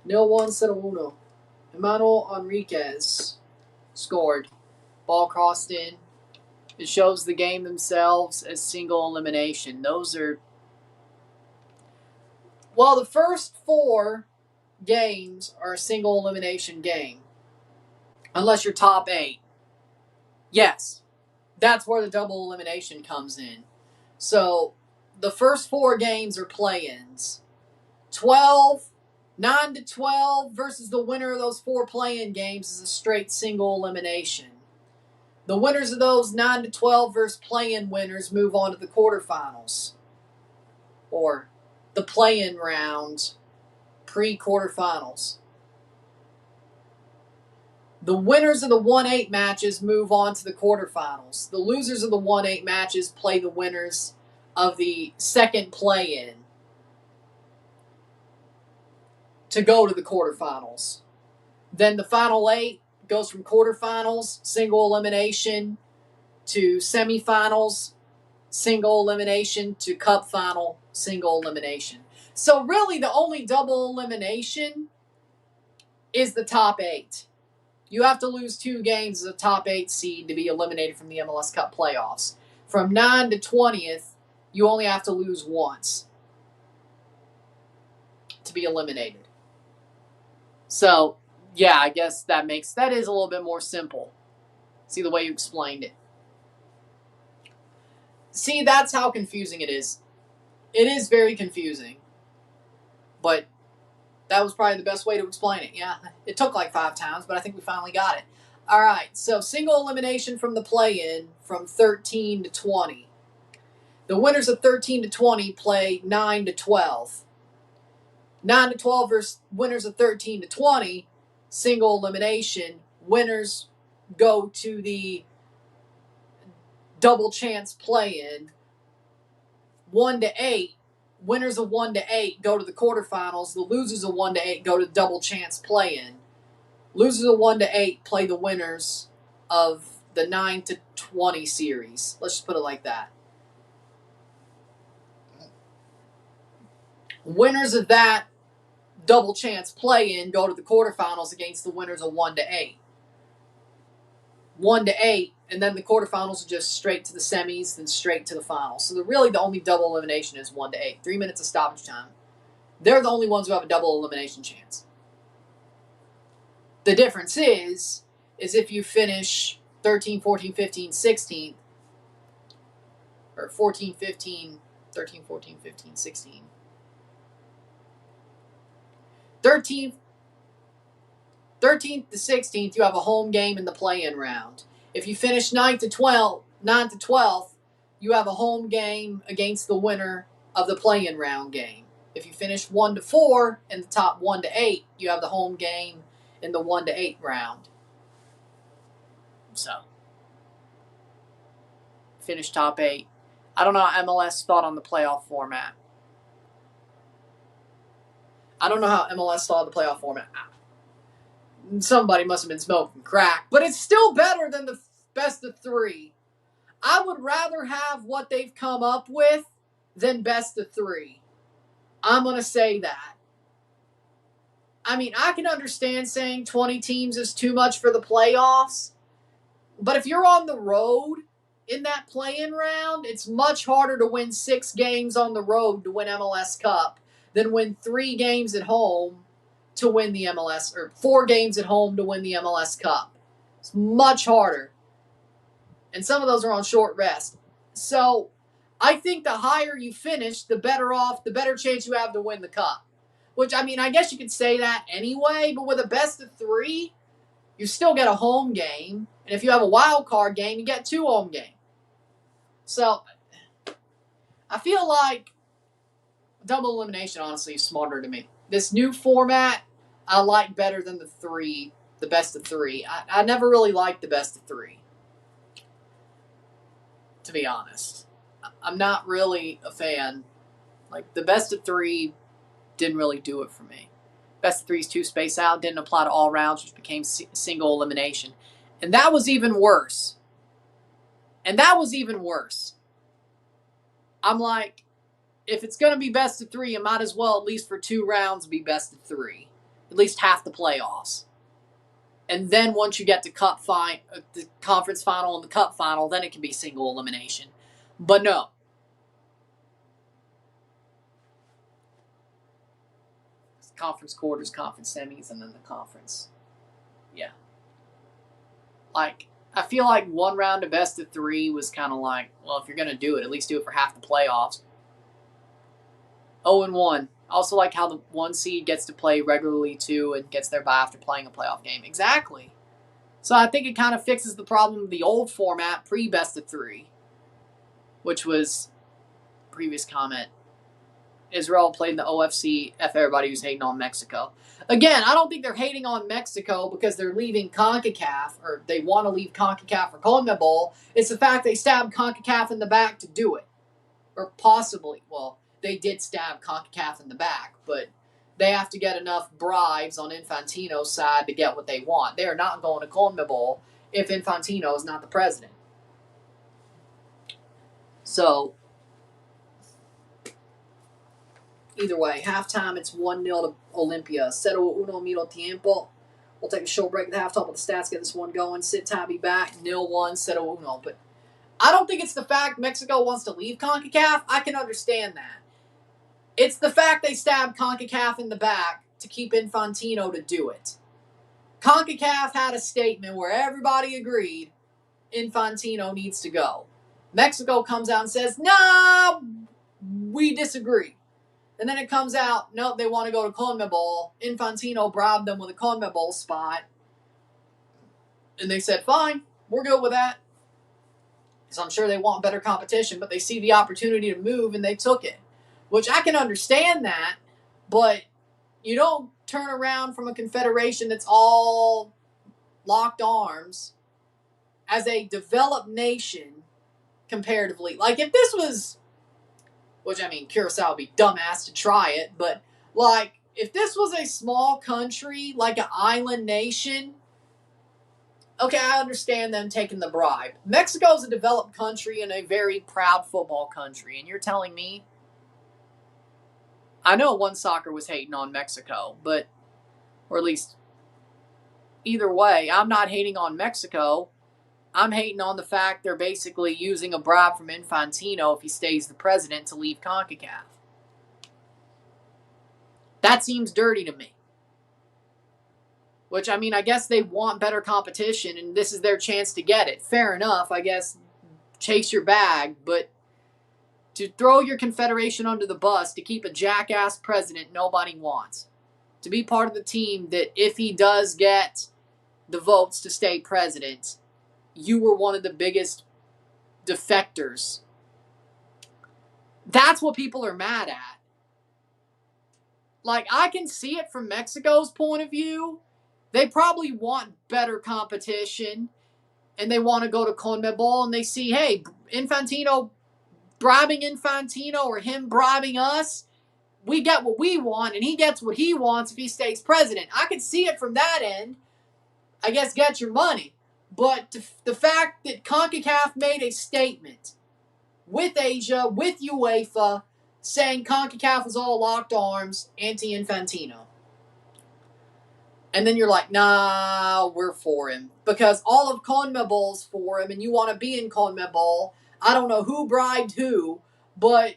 0-1-0. Emmanuel Enriquez scored. Ball crossed in. It shows the game themselves as single elimination. Those are... Well, the first 4 games are a single elimination game. Unless you're top 8. Yes. That's where the double elimination comes in. So, the first 4 games are play-ins. 9-12 versus the winner of those 4 play-in games is a straight single elimination. The winners of those 9-12 versus play-in winners move on to the quarterfinals. Or the play-in round, pre-quarterfinals. The winners of the 1-8 matches move on to the quarterfinals. The losers of the 1-8 matches play the winners of the second play-in to go to the quarterfinals. Then the final 8 goes from quarterfinals, single elimination, to semifinals, single elimination, to cup final, single elimination. So really the only double elimination is the top 8. You have to lose 2 games as a top 8 seed to be eliminated from the MLS Cup playoffs. From 9 to 20th, you only have to lose once to be eliminated. So, yeah, I guess that is a little bit more simple. See the way you explained it. See, that's how confusing it is. It is very confusing. But that was probably the best way to explain it. Yeah, it took like 5 times, but I think we finally got it. All right, so single elimination from the play-in from 13 to 20. The winners of 13 to 20 play 9 to 12. 9 to 12 versus winners of 13 to 20, single elimination. Winners go to the double chance play-in. 1 to 8. Winners of 1 to 8 go to the quarterfinals. The losers of 1 to 8 go to the double chance play-in. Losers of 1 to 8 play the winners of the 9 to 20 series. Let's just put it like that. Winners of that double chance play-in go to the quarterfinals against the winners of 1 to 8. 1 to 8, and then the quarterfinals are just straight to the semis, then straight to the finals. So really the only double elimination is 1 to 8. 3 minutes of stoppage time. They're the only ones who have a double elimination chance. The difference is if you finish 13, 14, 15, 16, or 14, 15, 13, 14, 15, 16. 13th to 16th, you have a home game in the play-in round. If you finish 9 to 12th, you have a home game against the winner of the play-in round game. If you finish 1 to 4 in the top 1 to 8, you have the home game in the 1 to 8 round. So, finish top 8. I don't know how MLS thought on the playoff format. Somebody must have been smoking crack. But it's still better than the best of 3. I would rather have what they've come up with than best of 3. I'm going to say that. I mean, I can understand saying 20 teams is too much for the playoffs. But if you're on the road in that play-in round, it's much harder to win 6 games on the road to win MLS Cup than win 3 games at home to win the MLS, or 4 games at home to win the MLS Cup. It's much harder. And some of those are on short rest. So I think the higher you finish, the better chance you have to win the Cup. Which, I mean, I guess you could say that anyway, but with a best of 3, you still get a home game. And if you have a wild card game, you get 2 home games. So I feel like double elimination, honestly, is smarter to me. This new format, I like better than the best of 3. I never really liked the best of 3, to be honest. I'm not really a fan. Like, the best of 3 didn't really do it for me. Best of 3 is 2 space out, didn't apply to all rounds, which became single elimination. And that was even worse. I'm like, if it's going to be best of 3, it might as well, at least for 2 rounds, be best of 3. at least half the playoffs. And then once you get to the conference final and the cup final, then it can be single elimination. But no. Conference quarters, conference semis, and then the conference. Yeah. Like, I feel like one round of best of 3 was kind of like, well, if you're going to do it, at least do it for half the playoffs. 0-1. Also like how the 1 seed gets to play regularly too and gets their bye after playing a playoff game. Exactly. So I think it kind of fixes the problem of the old format pre-best of 3, which was previous comment. Israel played in the OFC. F everybody who's hating on Mexico. Again, I don't think they're hating on Mexico because they're leaving CONCACAF or they want to leave CONCACAF for CONMEBOL. It's the fact they stabbed CONCACAF in the back to do it. Or possibly, well, they did stab CONCACAF in the back, but they have to get enough bribes on Infantino's side to get what they want. They are not going to CONMEBOL if Infantino is not the president. So, either way, halftime, it's 1-0 to Olimpia. 0-1 miro tiempo. We'll take a short break at the halftime with the stats, get this one going. Sit time, be back. 0-1, 0-1. But I don't think it's the fact Mexico wants to leave CONCACAF. I can understand that. It's the fact they stabbed CONCACAF in the back to keep Infantino to do it. CONCACAF had a statement where everybody agreed Infantino needs to go. Mexico comes out and says, nah, we disagree. And then it comes out, nope, they want to go to CONMEBOL. Infantino bribed them with a CONMEBOL spot. And they said, fine, we're good with that. Because I'm sure they want better competition, but they see the opportunity to move and they took it. Which I can understand that, but you don't turn around from a confederation that's all locked arms as a developed nation comparatively. Like, if this was, which, I mean, Curacao would be dumbass to try it, but, like, if this was a small country, like an island nation, okay, I understand them taking the bribe. Mexico's a developed country and a very proud football country, and you're telling me? I know One Soccer was hating on Mexico, but, or at least, either way, I'm not hating on Mexico. I'm hating on the fact they're basically using a bribe from Infantino if he stays the president to leave CONCACAF. That seems dirty to me. Which, I mean, I guess they want better competition and this is their chance to get it. Fair enough, I guess, chase your bag, but to throw your confederation under the bus to keep a jackass president nobody wants. To be part of the team that if he does get the votes to stay president, you were one of the biggest defectors. That's what people are mad at. Like, I can see it from Mexico's point of view. They probably want better competition and they want to go to CONMEBOL and they see, hey, Infantino bribing Infantino or him bribing us, we get what we want and he gets what he wants if he stays president. I can see it from that end. I guess get your money. But the fact that CONCACAF made a statement with Asia, with UEFA, saying CONCACAF was all locked arms, anti-Infantino. And then you're like, nah, we're for him. Because all of CONMEBOL's for him and you want to be in CONMEBOL. I don't know who bribed who, but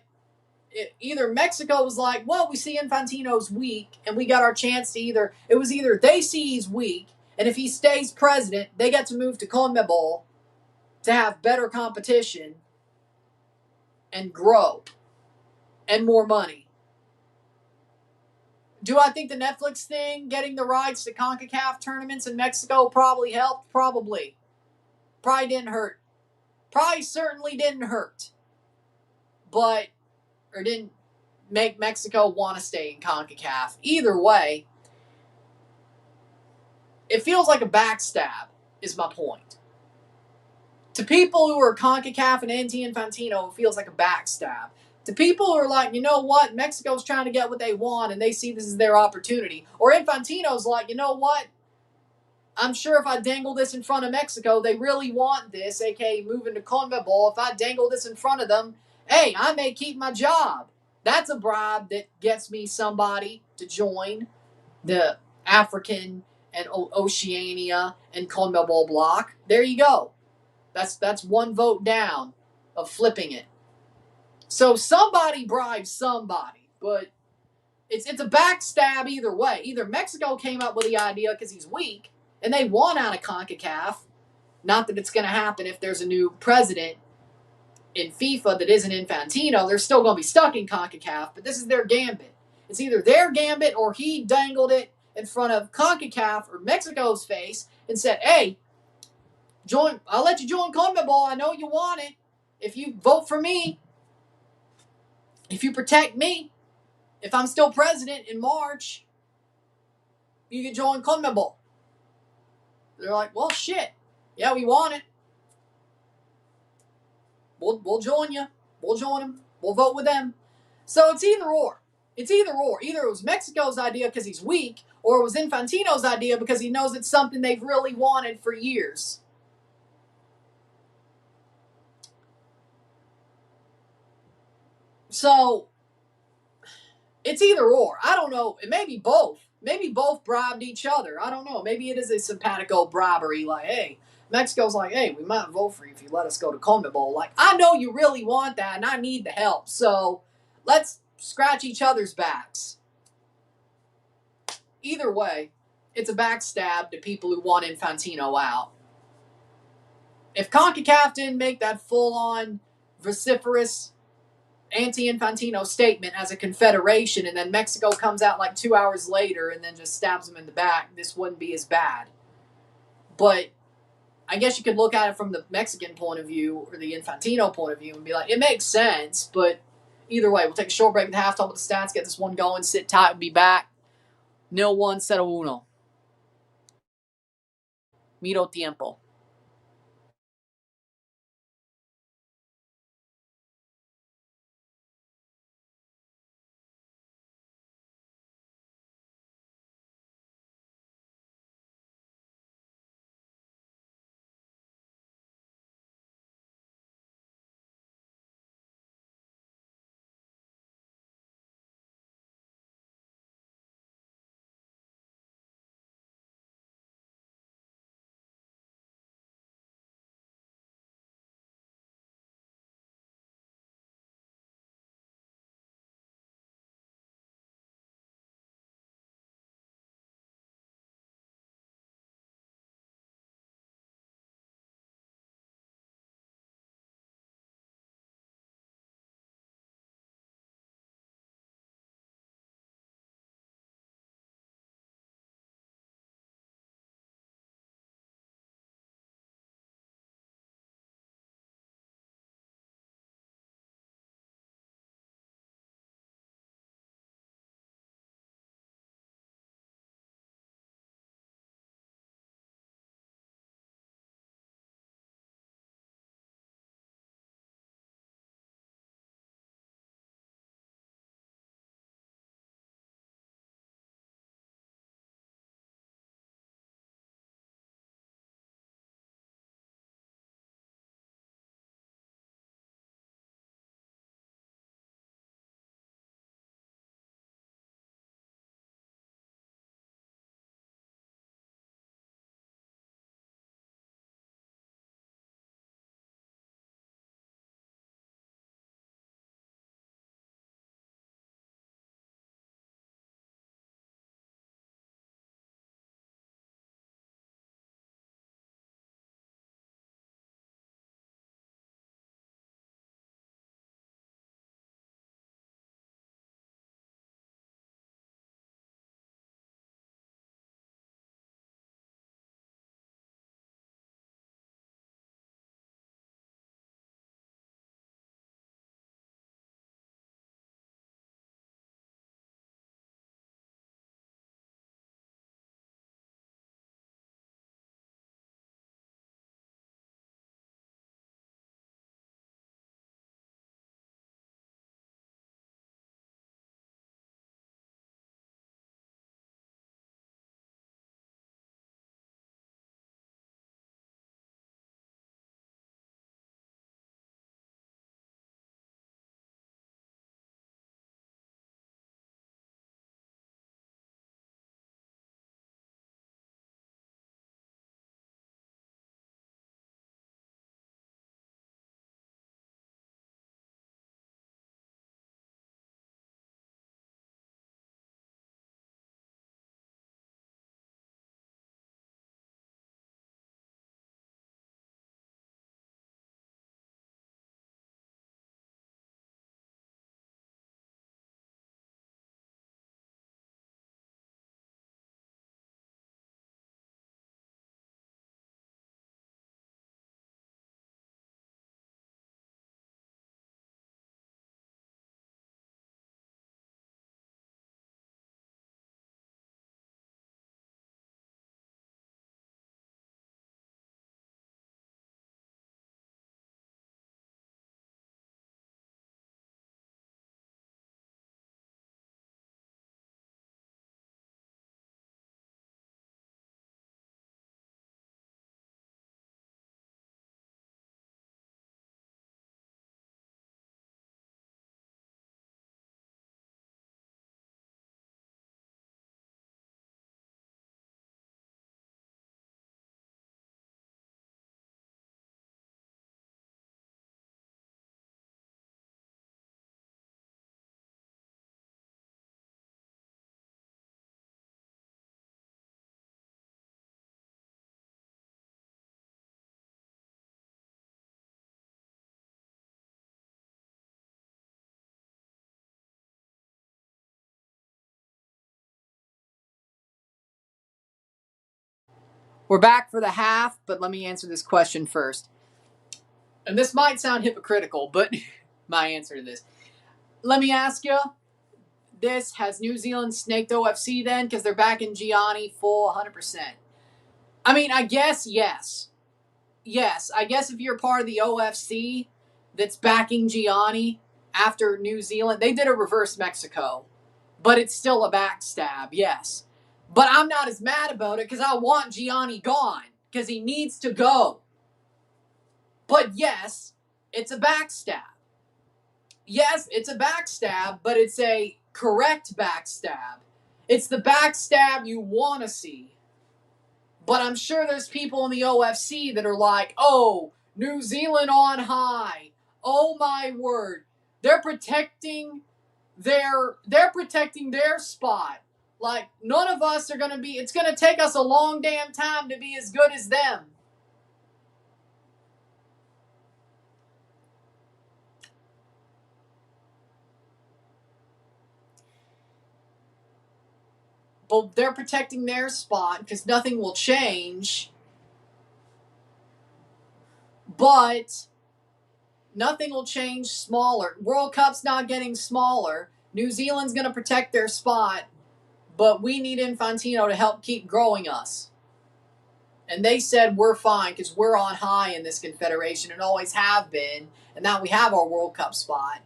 either Mexico was like, well, we see Infantino's weak, and we got our chance to either they see he's weak, and if he stays president, they get to move to CONMEBOL to have better competition and grow and more money. Do I think the Netflix thing, getting the rights to CONCACAF tournaments in Mexico probably helped? Probably. Probably didn't hurt. Probably certainly didn't hurt. But, or didn't make Mexico want to stay in CONCACAF. Either way, it feels like a backstab, is my point. To people who are CONCACAF and anti-Infantino, it feels like a backstab. To people who are like, you know what, Mexico's trying to get what they want and they see this as their opportunity. Or Infantino's like, you know what, I'm sure if I dangle this in front of Mexico, they really want this, aka moving to CONMEBOL. If I dangle this in front of them, hey, I may keep my job. That's a bribe that gets me somebody to join the African and Oceania and CONMEBOL block. There you go. That's one vote down of flipping it. So somebody bribes somebody, but it's a backstab either way. Either Mexico came up with the idea because he's weak and they won out of CONCACAF. Not that it's going to happen if there's a new president in FIFA that isn't Infantino. They're still going to be stuck in CONCACAF, but this is their gambit. It's either their gambit or he dangled it in front of CONCACAF or Mexico's face and said, hey, I'll let you join CONMEBOL. I know you want it. If you vote for me, if you protect me, if I'm still president in March, you can join CONMEBOL. They're like, well, shit. Yeah, we want it. We'll join you. We'll join them. We'll vote with them. So it's either or. It's either or. Either it was Mexico's idea because he's weak, or it was Infantino's idea because he knows it's something they've really wanted for years. So it's either or. I don't know. It may be both. Maybe both bribed each other. I don't know. Maybe it is a simpatico bribery. Like, hey, Mexico's like, hey, we might vote for you if you let us go to CONMEBOL. Like, I know you really want that, and I need the help. So let's scratch each other's backs. Either way, it's a backstab to people who want Infantino out. If CONCACAF didn't make that full-on vociferous anti-Infantino statement as a confederation, and then Mexico comes out like 2 hours later and then just stabs him in the back, this wouldn't be as bad. But I guess you could look at it from the Mexican point of view or the Infantino point of view and be like, it makes sense, but either way, we'll take a short break at the halftime with the stats, get this one going, sit tight, and be back. 0-1, 0-1. Miro tiempo. We're back for the half, but let me answer this question first. And this might sound hypocritical, but my answer to this. Let me ask you, this, has New Zealand snaked OFC then? Because they're back in Gianni full 100%. I mean, I guess yes. Yes, I guess if you're part of the OFC that's backing Gianni after New Zealand, they did a reverse Mexico, but it's still a backstab, yes. But I'm not as mad about it because I want Gianni gone because he needs to go. But yes, it's a backstab. Yes, it's a backstab, but it's a correct backstab. It's the backstab you want to see. But I'm sure there's people in the OFC that are like, oh, New Zealand on high. Oh my word. They're protecting their spot. Like, none of us are going to be, it's going to take us a long damn time to be as good as them. But they're protecting their spot because nothing will change. But nothing will change smaller. World Cup's not getting smaller. New Zealand's going to protect their spot. But we need Infantino to help keep growing us. And they said we're fine because we're on high in this confederation and always have been. And now we have our World Cup spot.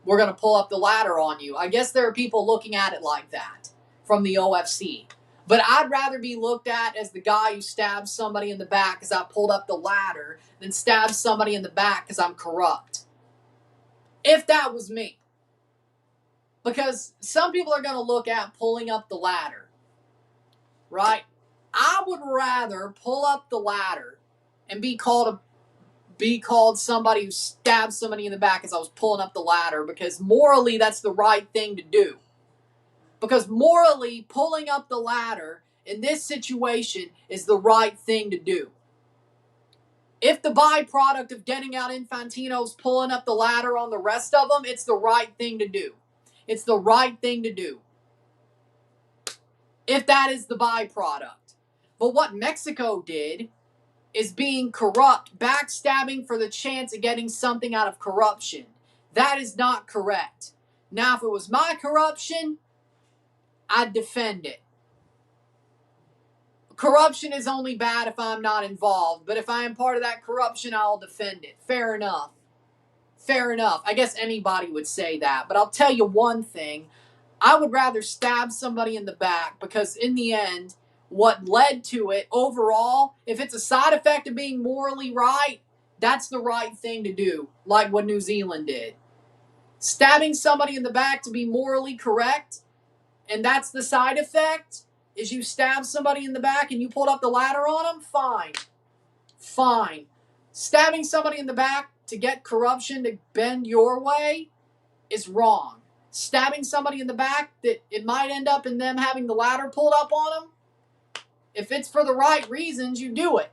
We're going to pull up the ladder on you. I guess there are people looking at it like that from the OFC. But I'd rather be looked at as the guy who stabs somebody in the back because I pulled up the ladder than stabs somebody in the back because I'm corrupt. If that was me. Because some people are going to look at pulling up the ladder. Right? I would rather pull up the ladder and be called somebody who stabbed somebody in the back as I was pulling up the ladder because morally that's the right thing to do. Because morally, pulling up the ladder in this situation is the right thing to do. If the byproduct of getting out Infantino's pulling up the ladder on the rest of them, it's the right thing to do. It's the right thing to do. If that is the byproduct. But what Mexico did is being corrupt, backstabbing for the chance of getting something out of corruption. That is not correct. Now, if it was my corruption, I'd defend it. Corruption is only bad if I'm not involved, but if I am part of that corruption, I'll defend it. Fair enough. Fair enough. I guess anybody would say that, but I'll tell you one thing. I would rather stab somebody in the back because in the end, what led to it overall, if it's a side effect of being morally right, that's the right thing to do, like what New Zealand did. Stabbing somebody in the back to be morally correct, and that's the side effect, is you stab somebody in the back and you pulled up the ladder on them, fine. Fine. Stabbing somebody in the back to get corruption to bend your way is wrong. Stabbing somebody in the back that it might end up in them having the ladder pulled up on them, if it's for the right reasons, you do it.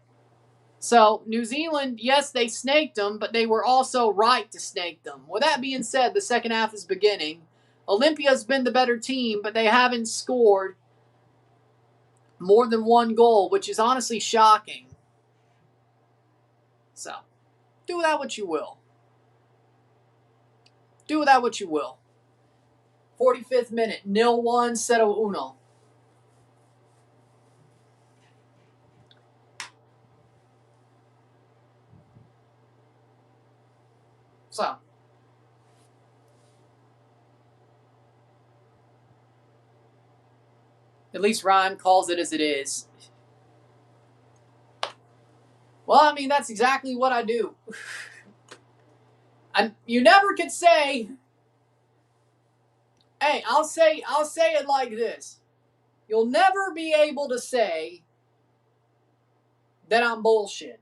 So, New Zealand, yes, they snaked them, but they were also right to snake them. With that being said, the second half is beginning. Olimpia's been the better team, but they haven't scored more than one goal, which is honestly shocking. So, do with that what you will. Do with that what you will. 45th minute, 0-1, 0-1. So, at least Ryan calls it as it is. Well, I mean, that's exactly what I do. You never could say, hey, I'll say it like this. You'll never be able to say that I'm bullshit.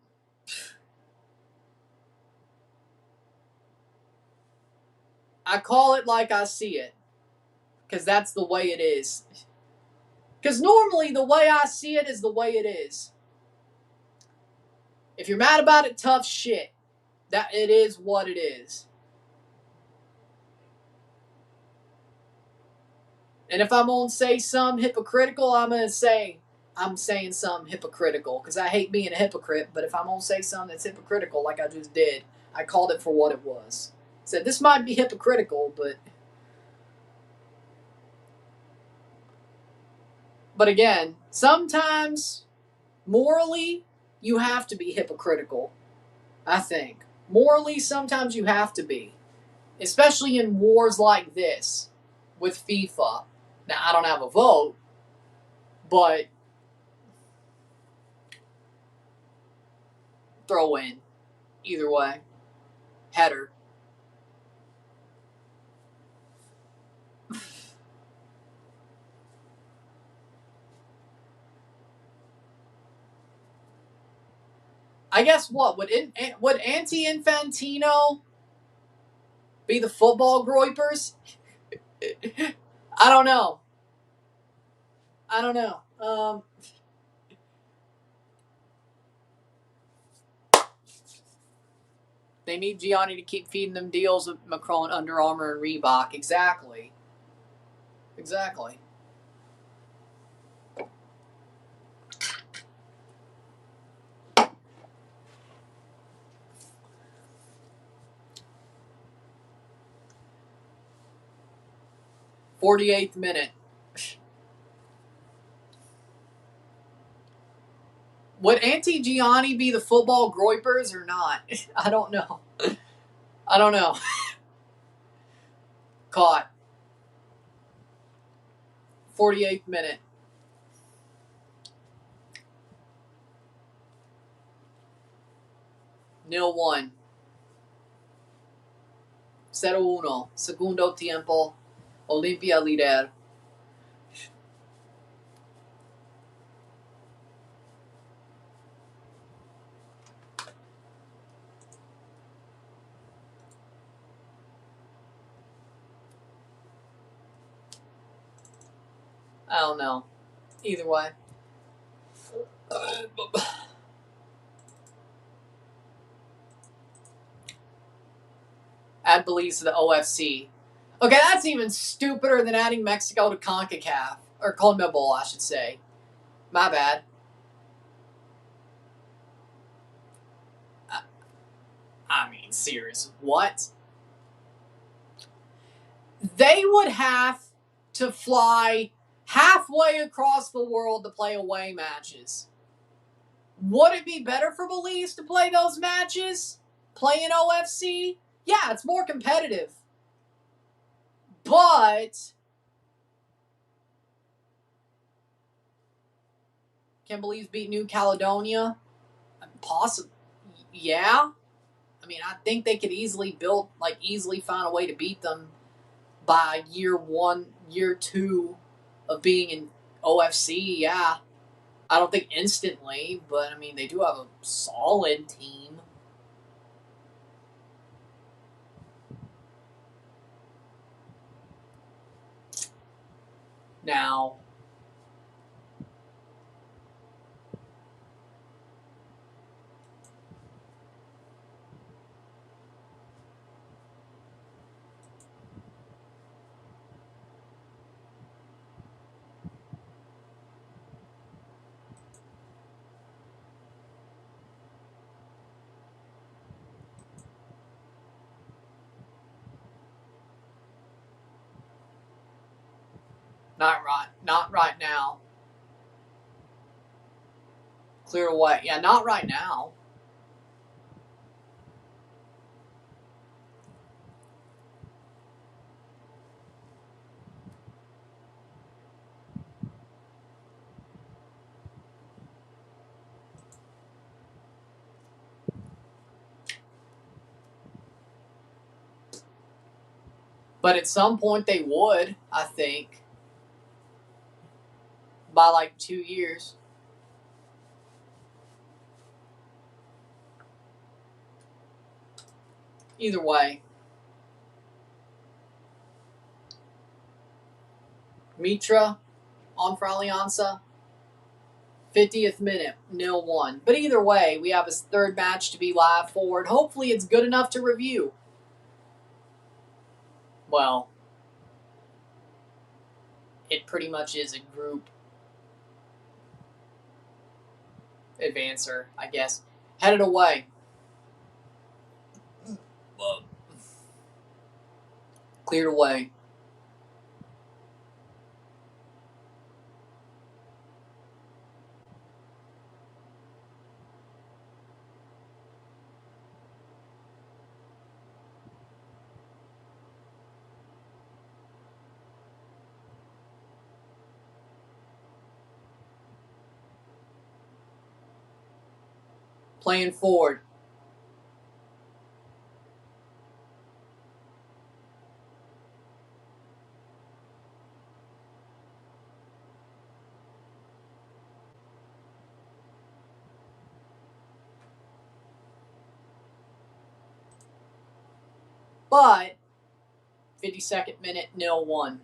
I call it like I see it. Because that's the way it is. Because normally the way I see it is the way it is. If you're mad about it, tough shit. That it is what it is. And if I'm going to say something hypocritical, I'm going to say, I'm saying something hypocritical because I hate being a hypocrite, but if I'm going to say something that's hypocritical like I just did, I called it for what it was. Said this might be hypocritical, but again, sometimes morally you have to be hypocritical, I think. Morally, sometimes you have to be, especially in wars like this with FIFA. Now, I don't have a vote, but throw in. Either way. Header. I guess what? Would Auntie Infantino be the football groypers? I don't know. I don't know. They need Gianni to keep feeding them deals with Macron, Under Armour, and Reebok. Exactly. Exactly. '48th minute. Would Auntie Gianni be the football groypers or not? I don't know. I don't know. Caught. 48th minute. Nil 1. 0-1. Segundo tiempo. Olimpia líder. I don't know. Either way. Add Belize to the OFC. Okay, that's even stupider than adding Mexico to CONCACAF. Or CONMEBOL, I should say. My bad. I mean, serious. What? They would have to fly halfway across the world to play away matches. Would it be better for Belize to play those matches? Play in OFC? Yeah, it's more competitive. But can Belize beat New Caledonia? Possibly. Yeah. I mean, I think they could easily find a way to beat them by year 1, year 2 of being in OFC. Yeah. I don't think instantly, but I mean, they do have a solid team. Now, not right now. Clear away. Yeah, not right now. But at some point they would, I think. By like 2 years. Either way. Mitra on for Alianza. 50th minute, 0-1. But either way, we have a third match to be live for, and hopefully it's good enough to review. Well, it pretty much is a group. advancer, I guess. Headed away. Cleared away. Playing forward. But 52nd minute, 0-1.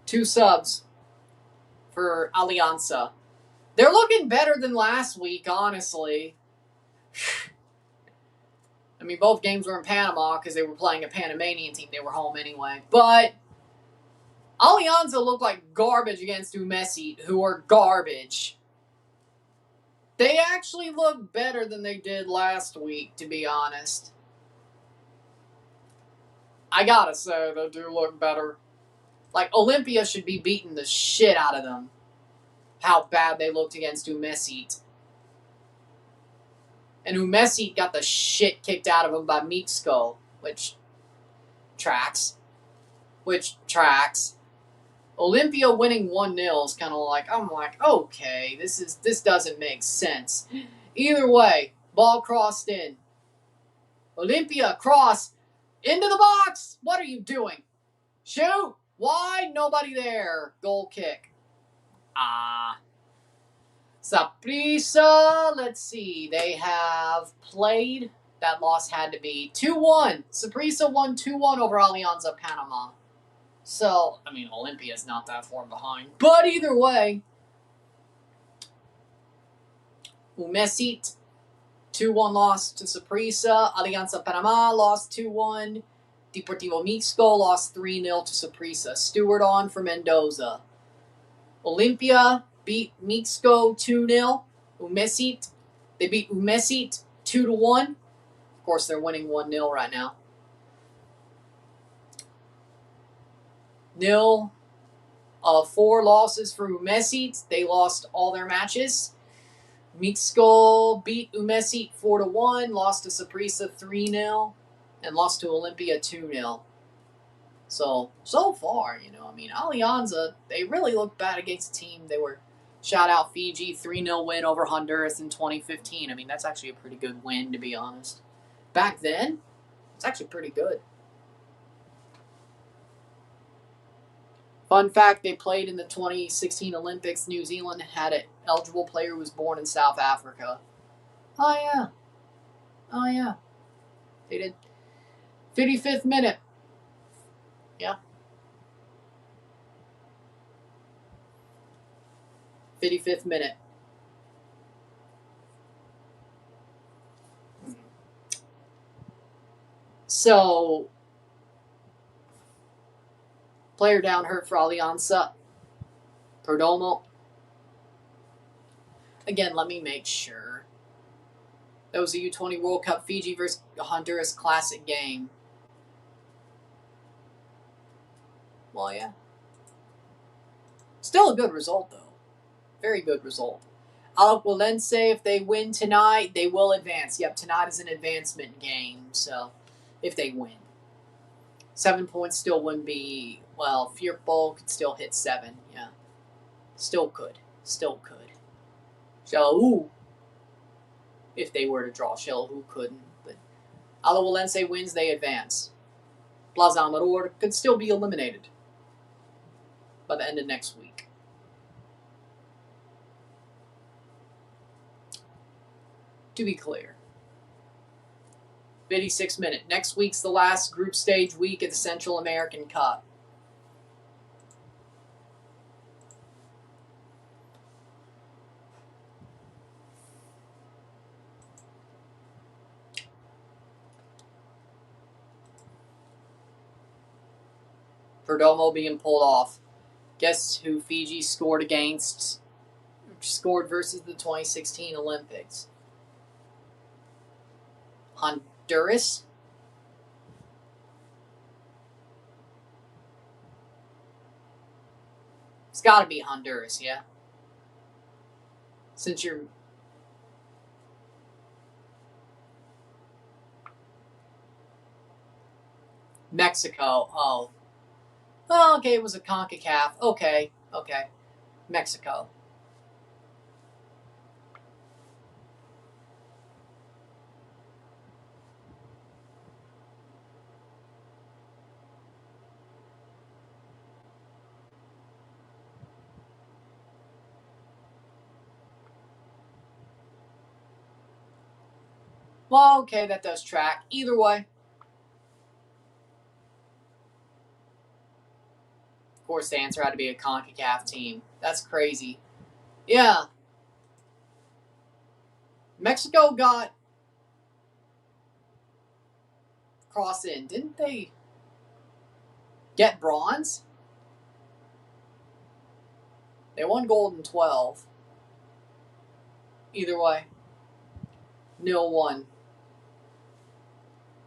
Two subs for Alianza. They're looking better than last week, honestly. I mean, both games were in Panama because they were playing a Panamanian team. They were home anyway. But Alianza looked like garbage against Umesi, who are garbage. They actually look better than they did last week, to be honest. I gotta say, they do look better. Like, Olimpia should be beating the shit out of them. How bad they looked against Umesi. And Umesi got the shit kicked out of him by Mexico, which tracks. Olimpia winning 1-0 is kind of like, I'm like, okay, this doesn't make sense. Either way, ball crossed in. Olimpia cross into the box. What are you doing? Shoot. Wide, nobody there. Goal kick. Saprissa, let's see. They have played. That loss had to be 2-1. Saprissa won 2-1 over Alianza Panama. So, I mean, Olympia's not that far behind. But either way, Umesit, 2-1 loss to Saprissa. Alianza Panama lost 2-1. Deportivo Mixco lost 3-0 to Saprissa. Stewart on for Mendoza. Olimpia beat Mixco 2-0. Umesit, they beat Umesit 2-1. Of course, they're winning 1-0 right now. 4 losses for Umesit. They lost all their matches. Mixco beat Umesit 4-1, lost to Saprissa 3-0, and lost to Olimpia 2-0. So far, I mean, Alianza, they really looked bad against a team. They were shout out Fiji, 3-0 win over Honduras in 2015. I mean, that's actually a pretty good win, to be honest. Back then, it's actually pretty good. Fun fact, they played in the 2016 Olympics. New Zealand had an eligible player who was born in South Africa. Oh, yeah. They did. 55th minute. Yeah. 55th minute. So, player down hurt for Alianza. Perdomo. Again, let me make sure. That was the U20 World Cup Fiji versus Honduras Classic game. Well, yeah. Still a good result, though. Very good result. Alajuelense, if they win tonight, they will advance. Yep, tonight is an advancement game, so if they win. 7 points still wouldn't be, well, Firpo could still hit 7, yeah. Still could. Shelahu, if they were to draw. Shelahu couldn't, but Alajuelense wins, they advance. Plaza Amador could still be eliminated by the end of next week. To be clear. 56-minute. Next week's the last group stage week of the Central American Cup. Perdomo being pulled off. Guess who Fiji scored against? Scored versus the 2016 Olympics. Honduras? It's got to be Honduras, yeah? Since you're... Mexico. Oh. Oh, okay, it was a CONCACAF. Okay. Mexico. Well, okay, that does track. Either way. Of course, the answer had to be a CONCACAF team. That's crazy. Yeah. Mexico got cross in. Didn't they get bronze? They won gold in 12. Either way. 0-1.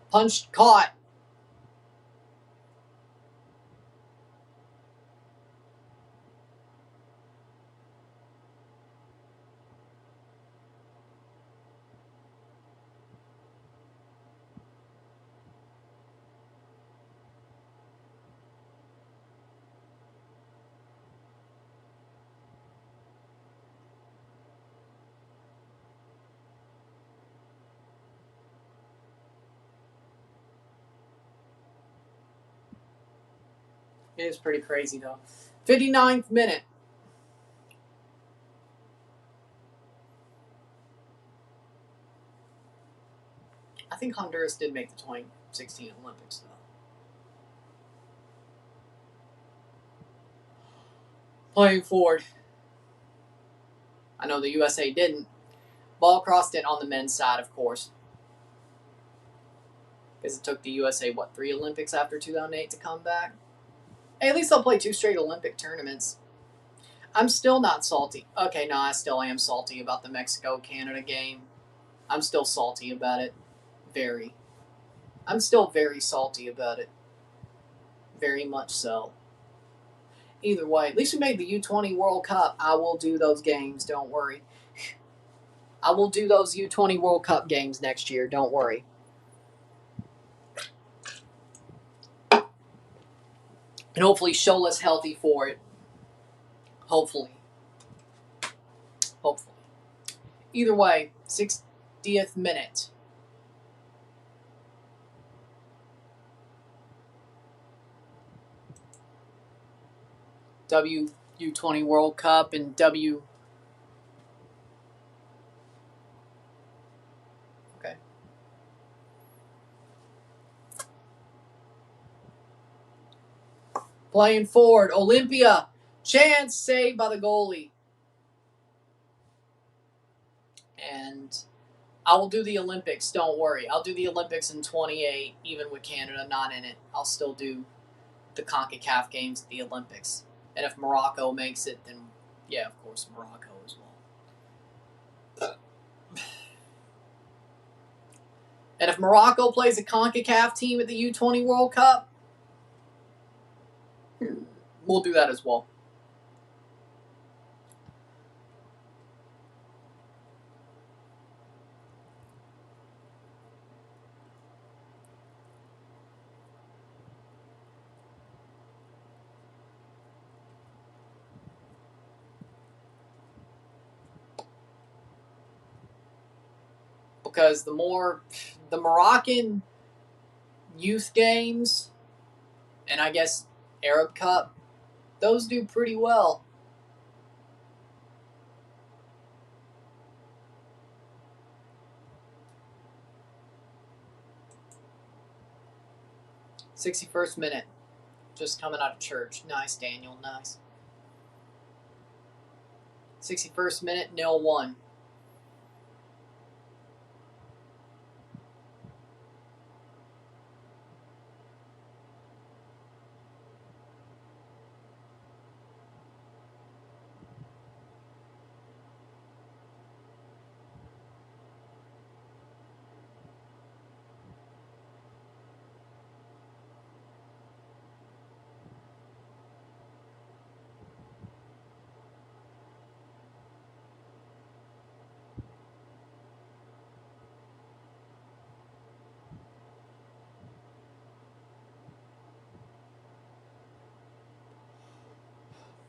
Punched, caught. It is pretty crazy, though. 59th minute. I think Honduras did make the 2016 Olympics, though. Playing forward. I know the USA didn't. Ball crossed in on the men's side, of course. Because it took the USA, 3 Olympics after 2008 to come back? Hey, at least they'll play 2 straight Olympic tournaments. I'm still not salty. Okay, no, I still am salty about the Mexico-Canada game. I'm still salty about it. Very. I'm still very salty about it. Very much so. Either way, at least we made the U20 World Cup. I will do those games, don't worry. I will do those U20 World Cup games next year, don't worry. And hopefully Shola's healthy for it. Hopefully. Either way, 60th minute. U20 World Cup and Okay. Playing forward, Olimpia. Chance saved by the goalie. And I will do the Olympics, don't worry. I'll do the Olympics in 28, even with Canada not in it. I'll still do the CONCACAF games at the Olympics. And if Morocco makes it, then yeah, of course, Morocco as well. And if Morocco plays a CONCACAF team at the U20 World Cup, we'll do that as well. Because the Moroccan youth games, and I guess Arab Cup, those do pretty well. 61st minute. Just coming out of church. Nice, Daniel. Nice. 61st minute, 0-1.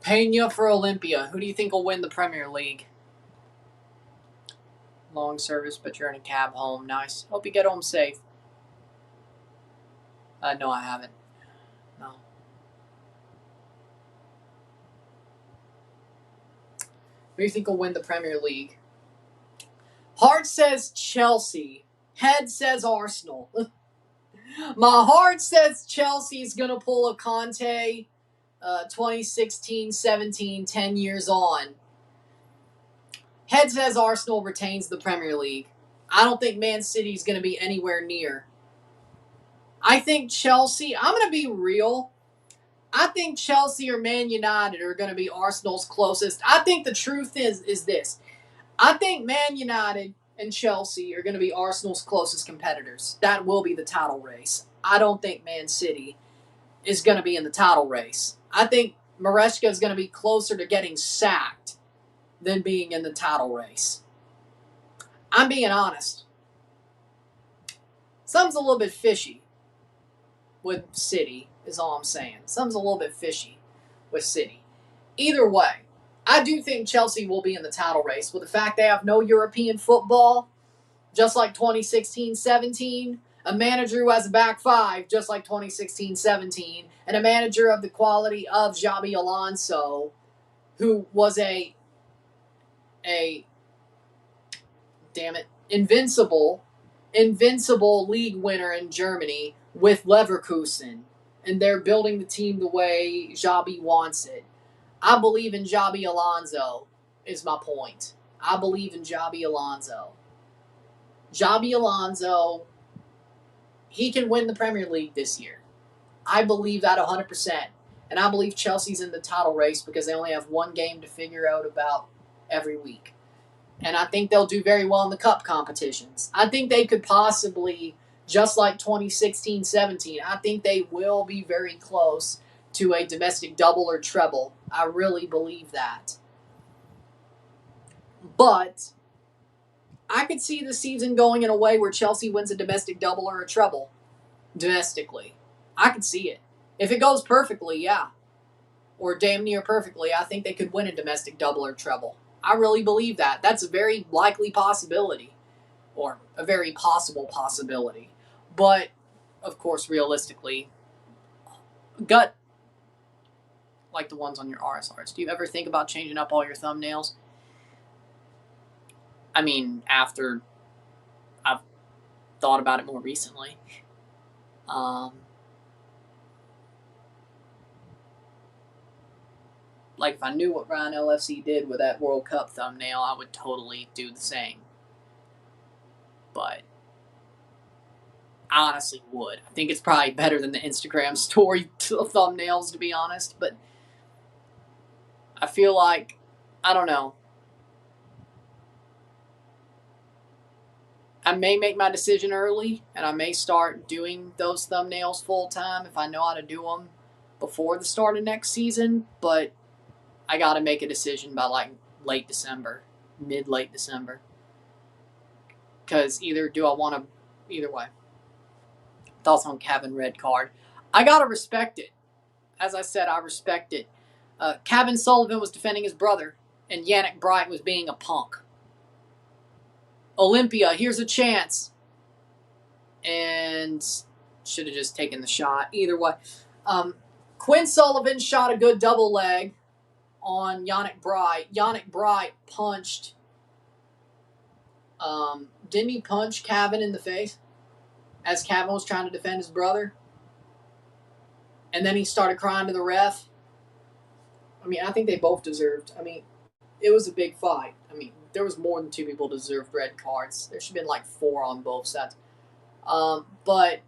Pena for Olimpia. Who do you think will win the Premier League? Long service, but you're in a cab home. Nice. Hope you get home safe. No, I haven't. No. Who do you think will win the Premier League? Heart says Chelsea. Head says Arsenal. My heart says Chelsea's going to pull a Conte 2016, 17, 10 years on. Head says Arsenal retains the Premier League. I don't think Man City's going to be anywhere near. I think Chelsea, I'm going to be real. I think Chelsea or Man United are going to be Arsenal's closest. I think the truth is this. I think Man United and Chelsea are going to be Arsenal's closest competitors. That will be the title race. I don't think Man City is going to be in the title race. I think Maresca is going to be closer to getting sacked than being in the title race. I'm being honest. Something's a little bit fishy with City, is all I'm saying. Something's a little bit fishy with City. Either way, I do think Chelsea will be in the title race. With the fact they have no European football, just like 2016-17, a manager who has a back five, just like 2016-17, and a manager of the quality of Xabi Alonso, who was a invincible league winner in Germany with Leverkusen. And they're building the team the way Xabi wants it. I believe in Xabi Alonso, is my point. I believe in Xabi Alonso. Xabi Alonso, he can win the Premier League this year. I believe that 100%. And I believe Chelsea's in the title race because they only have one game to figure out about every week. And I think they'll do very well in the cup competitions. I think they could possibly, just like 2016-17, I think they will be very close to a domestic double or treble. I really believe that. But I could see the season going in a way where Chelsea wins a domestic double or a treble domestically. I could see it. If it goes perfectly, yeah. Or damn near perfectly, I think they could win a domestic double or treble. I really believe that. That's a very likely possibility. Or a very possible possibility. But, of course, realistically, gut, like the ones on your RSRs. Do you ever think about changing up all your thumbnails? I mean, after I've thought about it more recently. Like, if I knew what Ryan LFC did with that World Cup thumbnail, I would totally do the same. But I honestly would. I think it's probably better than the Instagram story thumbnails, to be honest. But I feel like, I don't know. I may make my decision early, and I may start doing those thumbnails full time if I know how to do them before the start of next season. But I got to make a decision by like late December, mid-late December. Because either way. Thoughts on Kevin red card. I got to respect it. As I said, I respect it. Kevin Sullivan was defending his brother, and Yannick Bright was being a punk. Olimpia, here's a chance. And should have just taken the shot. Either way. Quinn Sullivan shot a good double leg on Yannick Bright. Yannick Bright punched. Didn't he punch Kevin in the face as Kevin was trying to defend his brother? and then he started crying to the ref. I mean, I think they both deserved. I mean, it was a big fight. I mean, there was more than 2 people deserved red cards. There should have been like 4 on both sides. But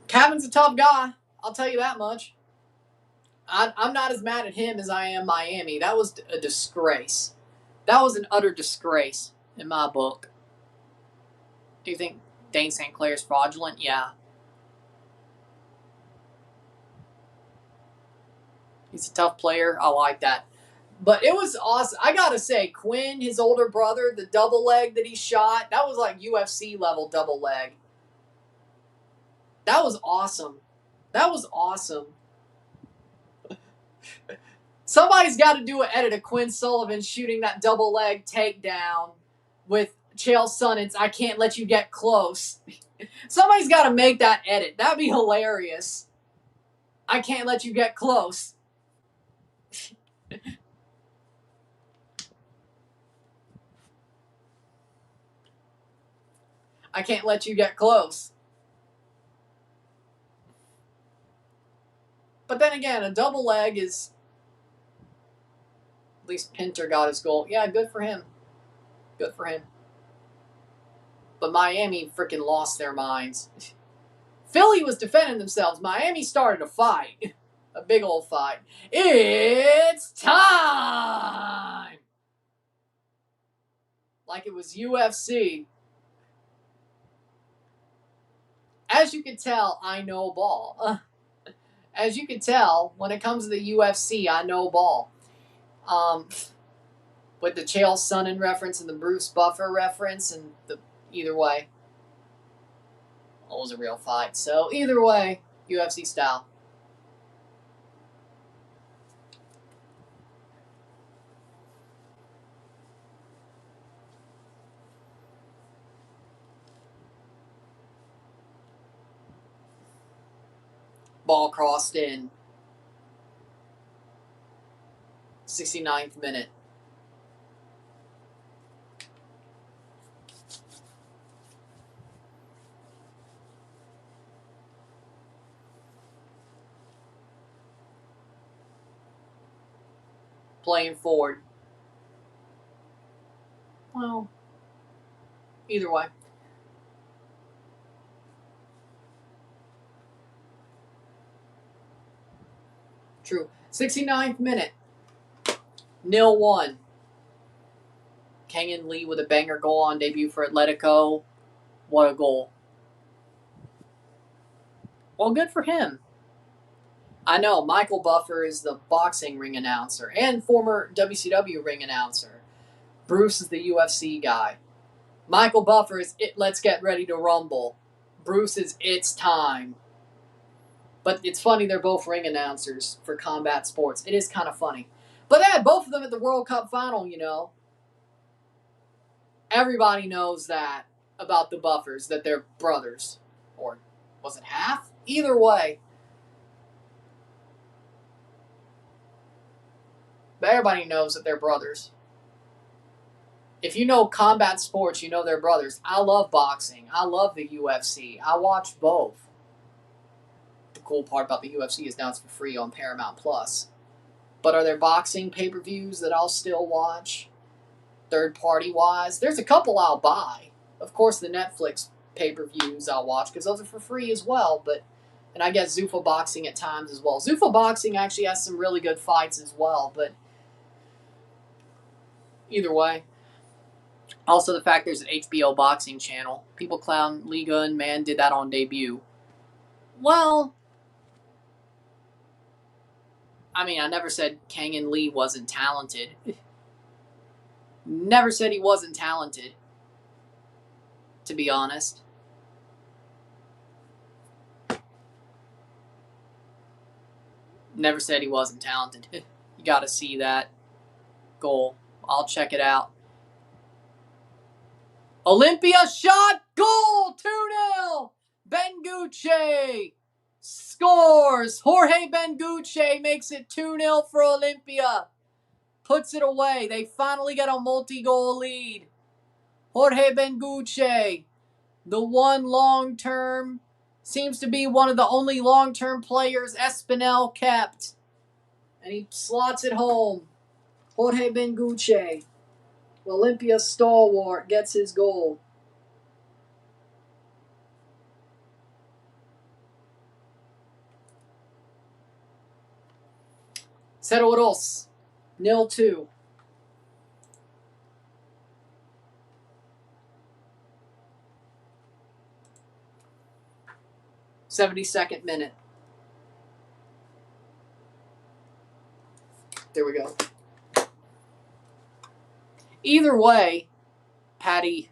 Kevin's a tough guy. I'll tell you that much. I'm not as mad at him as I am Miami. That was a disgrace. That was an utter disgrace in my book. Do you think Dane St. Clair's fraudulent? Yeah. He's a tough player. I like that. But it was awesome. I got to say, Quinn, his older brother, the double leg that he shot, that was like UFC level double leg. That was awesome. That was awesome. Somebody's got to do an edit of Quinn Sullivan shooting that double leg takedown with Chael Sonnen's I Can't Let You Get Close. Somebody's got to make that edit. That'd be hilarious. I can't let you get close. I can't let you get close. But then again, a double leg is... At least Pinter got his goal. Yeah, good for him. Good for him. But Miami freaking lost their minds. Philly was defending themselves. Miami started a fight. A big old fight. It's time! Like it was UFC. As you can tell, I know ball. As you can tell, when it comes to the UFC, I know ball. With the Chael Sonnen reference and the Bruce Buffer reference, and either way, it was a real fight. So either way, UFC style. Ball crossed in. 69th minute. Playing forward. Well, either way. True. 69th minute. 0-1. Kenyon Lee with a banger goal on debut for Atletico. What a goal. Well, good for him. I know, Michael Buffer is the boxing ring announcer and former WCW ring announcer. Bruce is the UFC guy. Michael Buffer is Let's Get Ready to Rumble. Bruce is It's Time. But it's funny they're both ring announcers for combat sports. It is kind of funny. But they had both of them at the World Cup final, you know. Everybody knows that about the Buffers, that they're brothers. Or was it half? Either way. But everybody knows that they're brothers. If you know combat sports, you know they're brothers. I love boxing. I love the UFC. I watch both. The cool part about the UFC is now it's for free on Paramount Plus. But are there boxing pay-per-views that I'll still watch? Third-party wise? There's a couple I'll buy. Of course, the Netflix pay-per-views I'll watch because those are for free as well. And I guess Zuffa Boxing at times as well. Zuffa Boxing actually has some really good fights as well. But either way. Also, the fact there's an HBO boxing channel. People clown Lee Gun, man, did that on debut. Well, I mean, I never said Kenyon Lee wasn't talented. Never said he wasn't talented, to be honest. Never said he wasn't talented. You got to see that goal. I'll check it out. Olimpia shot, goal, 2-0. Benguche scores. Jorge Benguche makes it 2-0 for Olimpia. Puts it away. They finally get a multi-goal lead. Jorge Benguche, the one long-term seems to be one of the only long-term players Espinel kept. And he slots it home. Jorge Benguche, Olimpia stalwart, gets his goal. Ceros, 0-2. 72nd minute. There we go. Either way, Patty.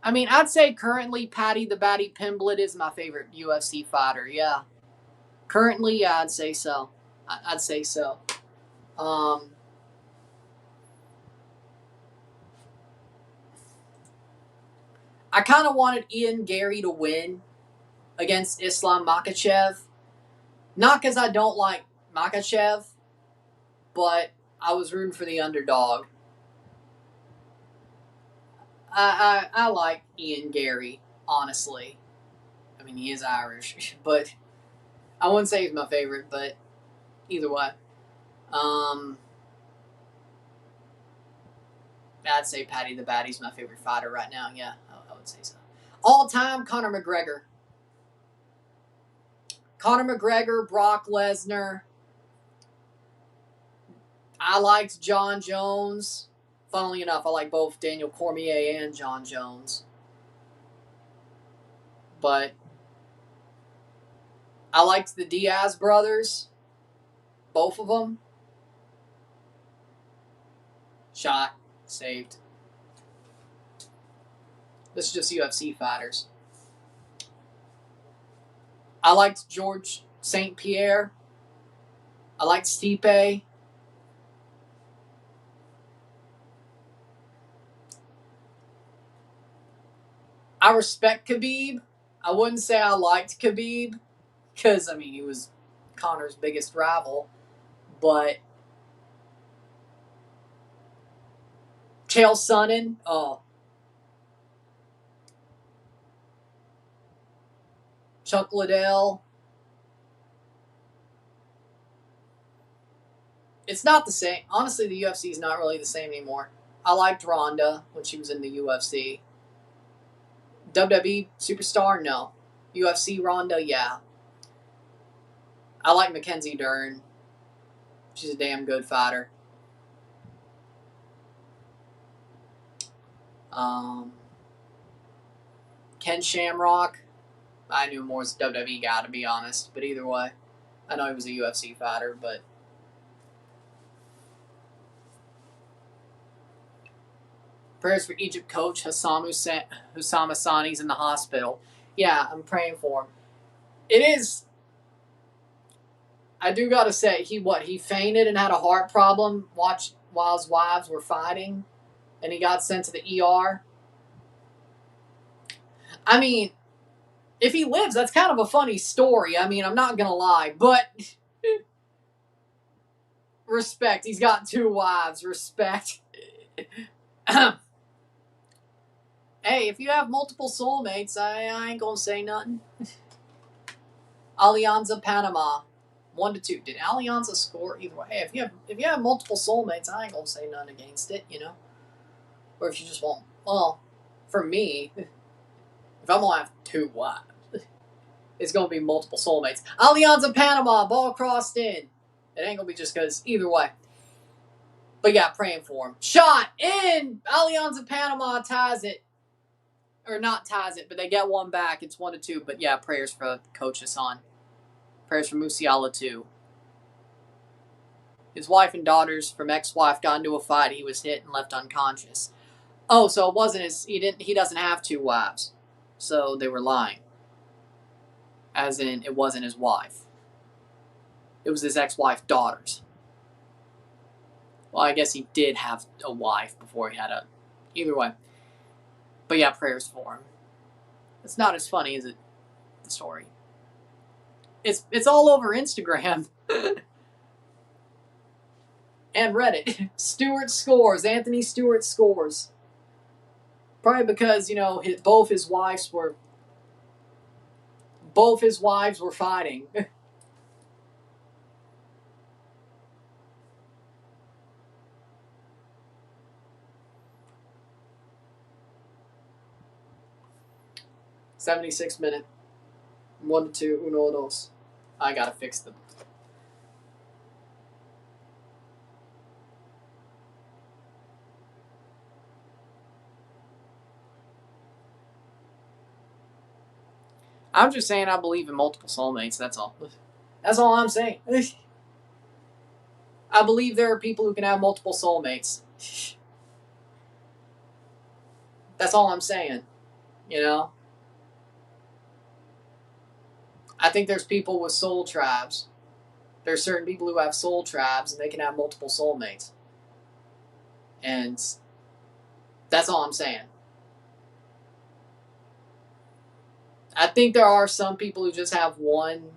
I mean, I'd say currently Patty the Batty Pimblett is my favorite UFC fighter. Yeah. Currently, yeah, I'd say so. I'd say so. I kind of wanted Ian Gary to win against Islam Makhachev. Not because I don't like Makhachev, but I was rooting for the underdog. I like Ian Gary, honestly. I mean, he is Irish, but I wouldn't say he's my favorite, but either way. I'd say Patty the Batty's my favorite fighter right now. Yeah, I would say so. All-time, Conor McGregor. Conor McGregor, Brock Lesnar. I liked John Jones. Funnily enough, I like both Daniel Cormier and John Jones. But I liked the Diaz brothers. Both of them. Shot. Saved. This is just UFC fighters. I liked George St. Pierre. I liked Stipe. I respect Khabib. I wouldn't say I liked Khabib because, I mean, he was Conor's biggest rival. But Chael Sonnen, Chuck Liddell. It's not the same. Honestly, the UFC is not really the same anymore. I liked Ronda when she was in the UFC. WWE superstar? No. UFC Ronda? Yeah. I like Mackenzie Dern. She's a damn good fighter. Ken Shamrock. I knew him more as a WWE guy, to be honest. But either way, I know he was a UFC fighter, but prayers for Egypt coach Hussam Hassani's in the hospital. Yeah, I'm praying for him. It is. I do gotta say, he fainted and had a heart problem while his wives were fighting, and he got sent to the ER. I mean, if he lives, that's kind of a funny story. I mean, I'm not gonna lie, but respect. He's got 2 wives. Respect. Hey, if you have multiple soulmates, I ain't gonna say nothing. Alianza, Panama, 1-2. Did Alianza score either way? Hey, if you have multiple soulmates, I ain't gonna say nothing against it, you know. Or if you just want, well, for me, if I'm gonna have 2 wives, it's gonna be multiple soulmates. Alianza, Panama, ball crossed in. It ain't gonna be just because either way. But yeah, praying for him. Shot in. Alianza, Panama ties it. Or not ties it, but they get one back. It's 1-2. But yeah, prayers for Coach Hassan. Prayers for Musiala too. His wife and daughters from ex-wife got into a fight. He was hit and left unconscious. Oh, so it wasn't he doesn't have 2 wives. So they were lying. As in, it wasn't his wife. It was his ex-wife daughters. Well, I guess he did have a wife before he had a. Either way. But yeah, prayers for him. It's not as funny as the story. It's all over Instagram. And Reddit. Stewart scores. Anthony Stewart scores. Probably because, both his wives were both his wives were fighting. '76 minute. 1-2. Uno, dos. I gotta fix them. I'm just saying I believe in multiple soulmates, that's all. That's all I'm saying. I believe there are people who can have multiple soulmates. That's all I'm saying. You know? I think there's people with soul tribes. There's certain people who have soul tribes and they can have multiple soulmates. And that's all I'm saying. I think there are some people who just have one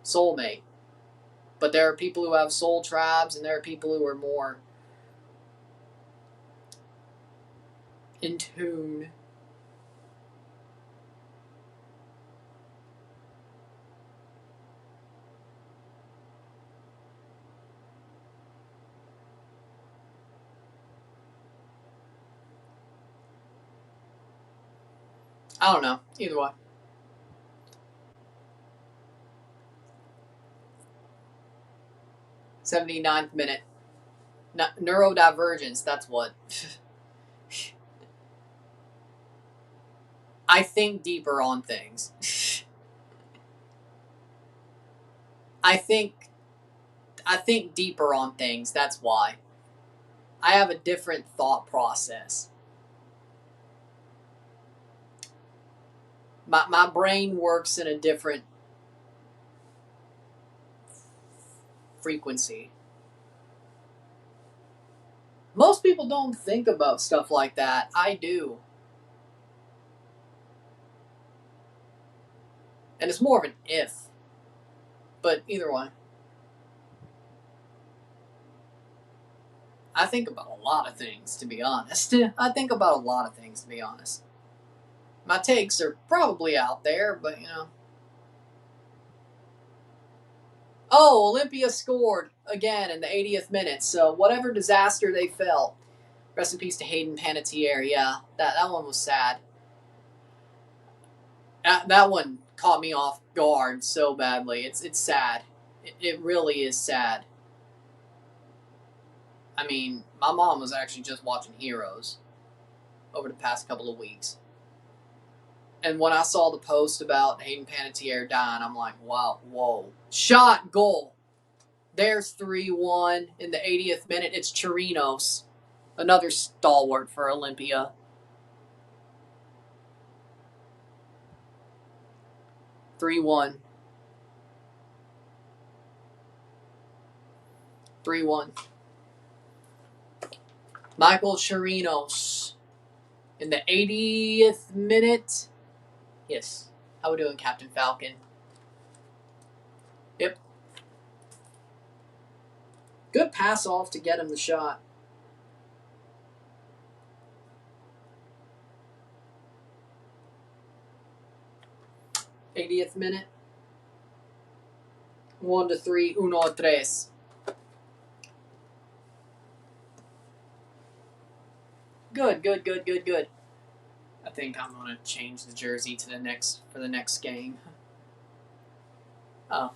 soulmate. But there are people who have soul tribes and there are people who are more in tune. I don't know. Either way. 79th minute. Neurodivergence, that's what. I think deeper on things. I think deeper on things, that's why. I have a different thought process. My brain works in a different frequency. Most people don't think about stuff like that. I do. And it's more of an if. But either way. I think about a lot of things, to be honest. I think about a lot of things, to be honest. My takes are probably out there, but you know. Oh, Olimpia scored again in the 80th minute. So whatever disaster they felt. Rest in peace to Hayden Panettiere. Yeah, that one was sad. That one caught me off guard so badly. It's sad. It really is sad. I mean, my mom was actually just watching Heroes over the past couple of weeks. And when I saw the post about Hayden Panettiere dying, I'm like, wow, whoa. Shot, goal. There's 3-1 in the 80th minute. It's Chirinos, another stalwart for Olimpia. 3-1. 3-1. Michael Chirinos in the 80th minute. Yes. How we doing, Captain Falcon? Yep. Good pass off to get him the shot. '80th minute. 1-3. 1-3. Good. I think I'm gonna change the jersey to for the next game. Oh.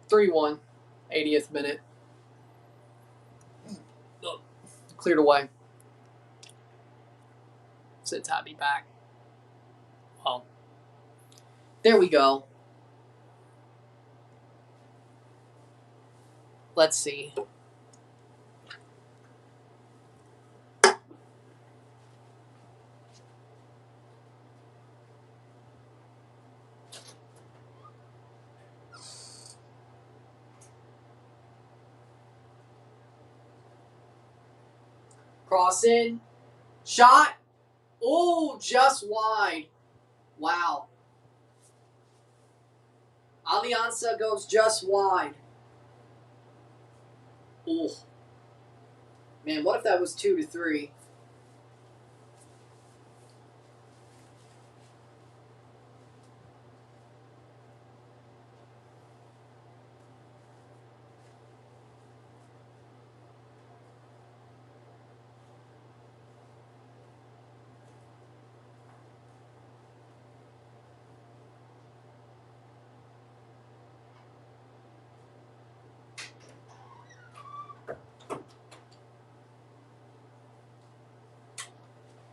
'3-1. 80th minute. Cleared away. Said Tabby back. Well, there we go. Let's see. Cross in. Shot. Oh, just wide. Wow. Alianza goes just wide. Oh. Man, what if that was 2-3?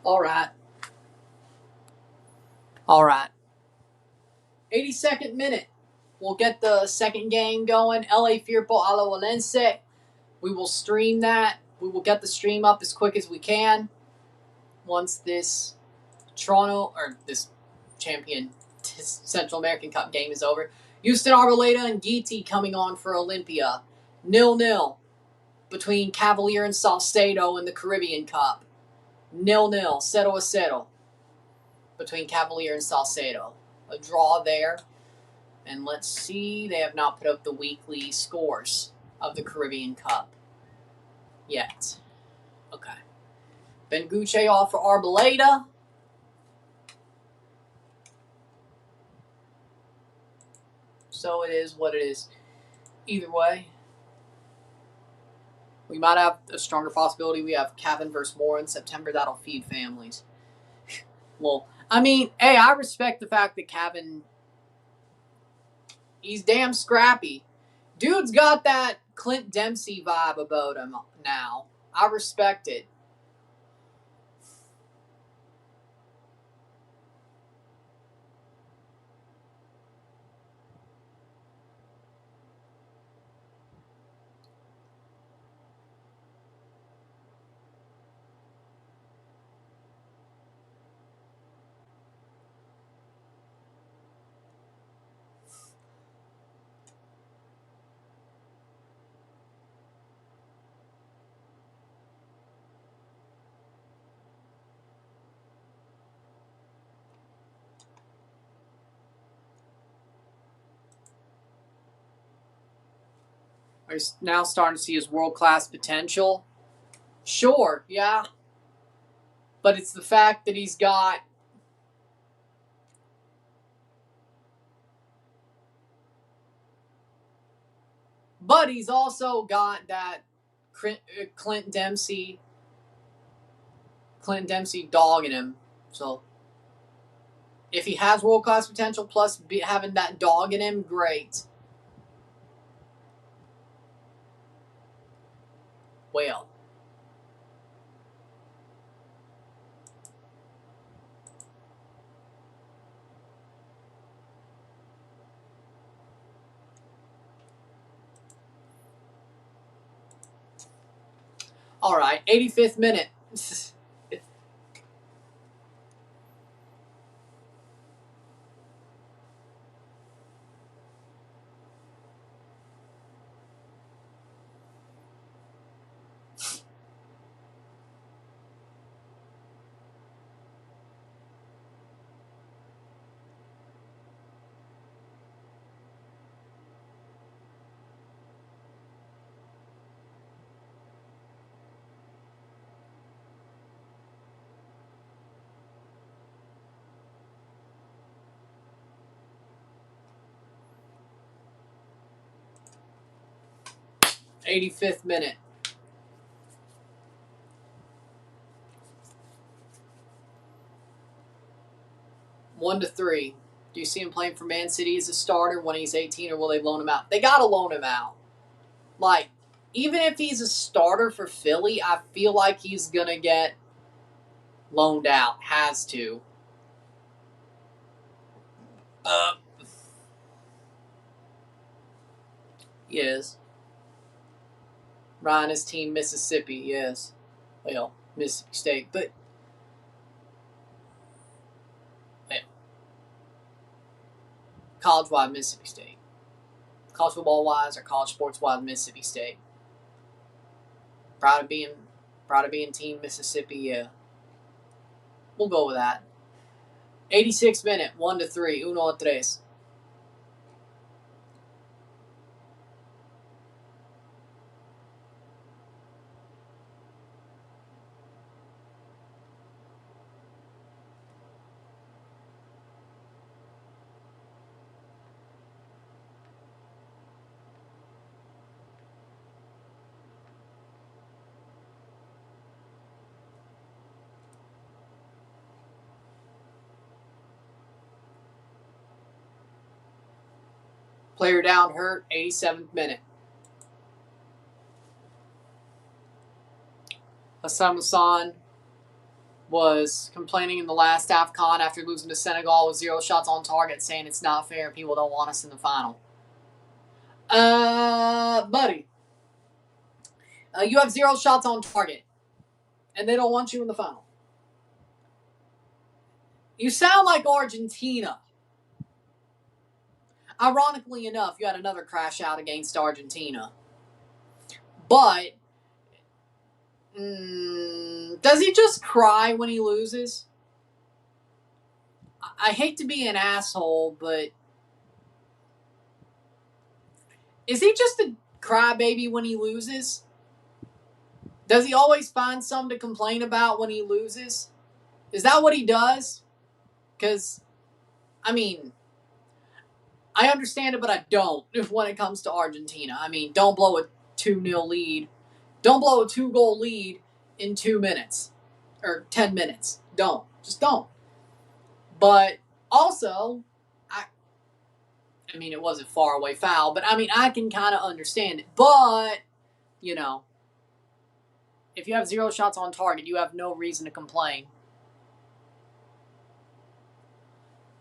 All right. All right. 82nd minute. We'll get the second game going. LA Firpo a la Valencia. We will stream that. We will get the stream up as quick as we can once this this Central American Cup game is over. Houston Arboleda and Guiti coming on for Olimpia. 0-0 between Cavalier and Salcedo in the Caribbean Cup. 0-0, 0-0 between Cavalier and Salcedo. A draw there. And let's see, they have not put up the weekly scores of the Caribbean Cup yet. Okay. Benguche off for Arboleda. So it is what it is. Either way, we might have a stronger possibility. We have Cavan versus Moore in September. That'll feed families. Well, I mean, hey, I respect the fact that Cavan, he's damn scrappy. Dude's got that Clint Dempsey vibe about him now. I respect it. Are you now starting to see his world-class potential? Sure, yeah. But it's the fact that he's got... But he's also got that Clint Dempsey dog in him. So if he has world-class potential plus having that dog in him, great. Well. All right, 85th minute. '85th minute. One to three. Do you see him playing for Man City as a starter when he's 18, or will they loan him out? They gotta loan him out. Like, even if he's a starter for Philly, I feel like he's gonna get loaned out. Has to. Yes. Ryan, team Mississippi, yes. Well, Mississippi State, but well, college-wide Mississippi State. College football-wise or college sports-wise Mississippi State. Proud of being team Mississippi, yeah. We'll go with that. 86th minute, 1 to 3, 1-3. Player down hurt, 87th minute. Hassan was complaining in the last AFCON after losing to Senegal with 0 shots on target, saying it's not fair. People don't want us in the final. Buddy, you have 0 shots on target, and they don't want you in the final. You sound like Argentina. Ironically enough, you had another crash out against Argentina. But, does he just cry when he loses? I hate to be an asshole, but is he just a crybaby when he loses? Does he always find something to complain about when he loses? Is that what he does? Because, I mean, I understand it, but I don't when it comes to Argentina. I mean, don't blow a 2-0 lead. Don't blow a 2-goal lead in 2 minutes. Or 10 minutes. Don't. Just don't. But also, I mean, it wasn't far away foul, but I mean, I can kind of understand it. But, you know, if you have 0 shots on target, you have no reason to complain.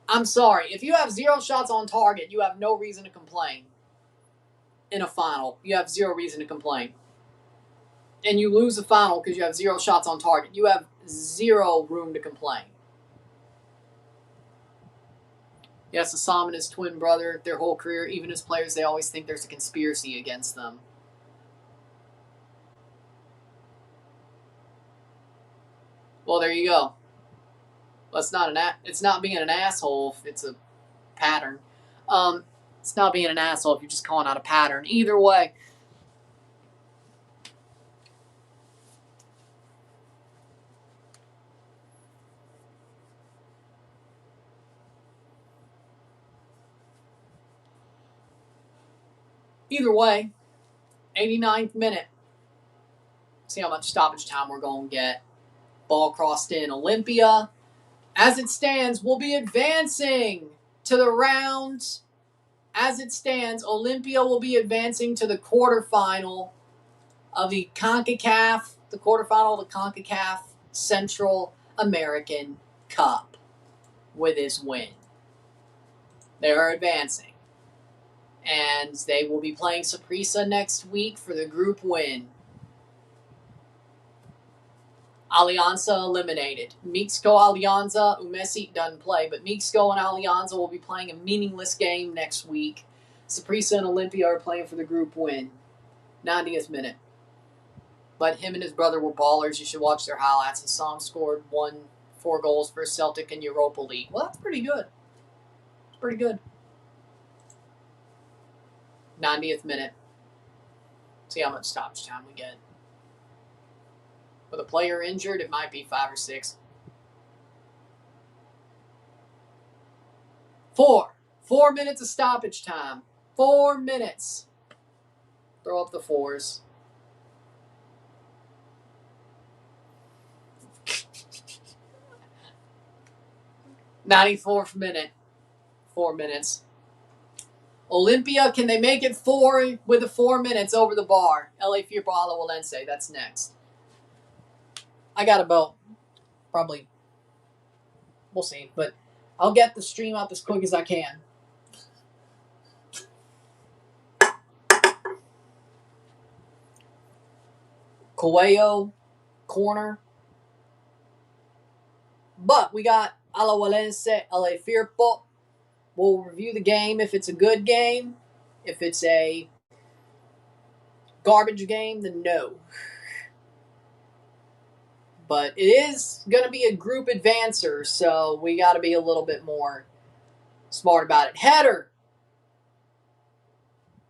I'm sorry. If you have 0 shots on target, you have no reason to complain. In a final, you have 0 reason to complain. And you lose the final because you have 0 shots on target. You have 0 room to complain. Yes, Assam and his twin brother, their whole career, even as players, they always think there's a conspiracy against them. Well, there you go. Well, it's not being an asshole if it's a pattern. It's not being an asshole if you're just calling out a pattern. Either way. Either way, 89th minute. See how much stoppage time we're going to get. Ball crossed in. Olimpia, as it stands, will be advancing to the round. As it stands, Olimpia will be advancing to the quarterfinal of the CONCACAF, the quarterfinal of the CONCACAF Central American Cup with this win. They are advancing. And they will be playing Saprissa next week for the group win. Alianza eliminated. Mixco, Alianza, Umesi doesn't play, but Mixco and Alianza will be playing a meaningless game next week. Saprissa and Olimpia are playing for the group win. 90th minute. But him and his brother were ballers. You should watch their highlights. Hassan scored 4 goals for Celtic in Europa League. Well, that's pretty good. It's pretty good. 90th minute. See how much stoppage time we get. With a player injured, it might be 5 or 6. 4. 4 minutes of stoppage time. 4 minutes. Throw up the 4s. '94th minute. 4 minutes. Olimpia, can they make it 4 with the 4 minutes over the bar? LA Fierpo Alajuelense, that's next. I got a boat. Probably. We'll see. But I'll get the stream up as quick as I can. Coelho, corner. But we got Alajuelense, LA Fierpo. We'll review the game if it's a good game. If it's a garbage game, then no. But it is going to be a group advancer, so we got to be a little bit more smart about it. Header.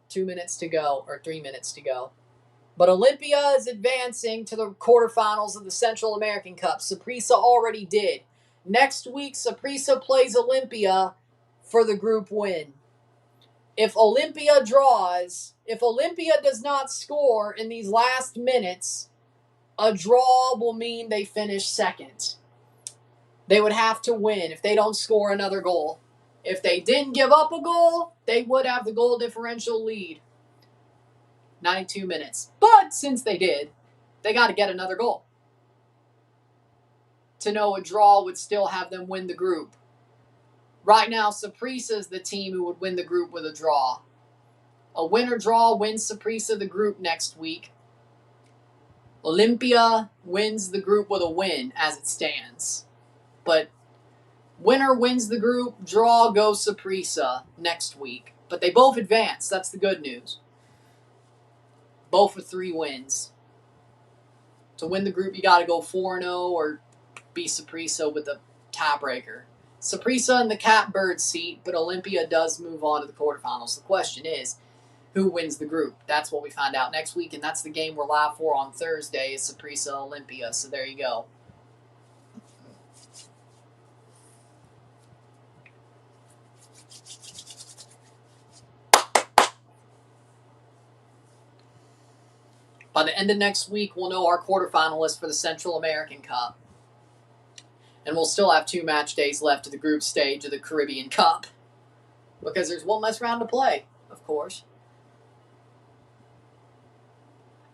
2 minutes to go, or 3 minutes to go. But Olimpia is advancing to the quarterfinals of the Central American Cup. Saprissa already did. Next week, Saprissa plays Olimpia for the group win. If Olimpia draws, if Olimpia does not score in these last minutes, a draw will mean they finish second. They would have to win if they don't score another goal. If they didn't give up a goal, they would have the goal differential lead. 92 minutes. But since they did, they got to get another goal. To know a draw would still have them win the group. Right now, Saprissa is the team who would win the group with a draw. A winner draw wins Saprissa the group next week. Olimpia wins the group with a win as it stands. But winner wins the group, draw goes Saprissa next week. But they both advance. That's the good news. Both with 3 wins. To win the group, you got to go 4-0 or be Saprissa with the tiebreaker. Saprissa in the catbird seat, but Olimpia does move on to the quarterfinals. The question is, who wins the group? That's what we find out next week, and that's the game we're live for on Thursday, is Saprissa Olimpia. So there you go. By the end of next week, we'll know our quarterfinalists for the Central American Cup. And we'll still have 2 match days left of the group stage of the Caribbean Cup. Because there's one less round to play, of course.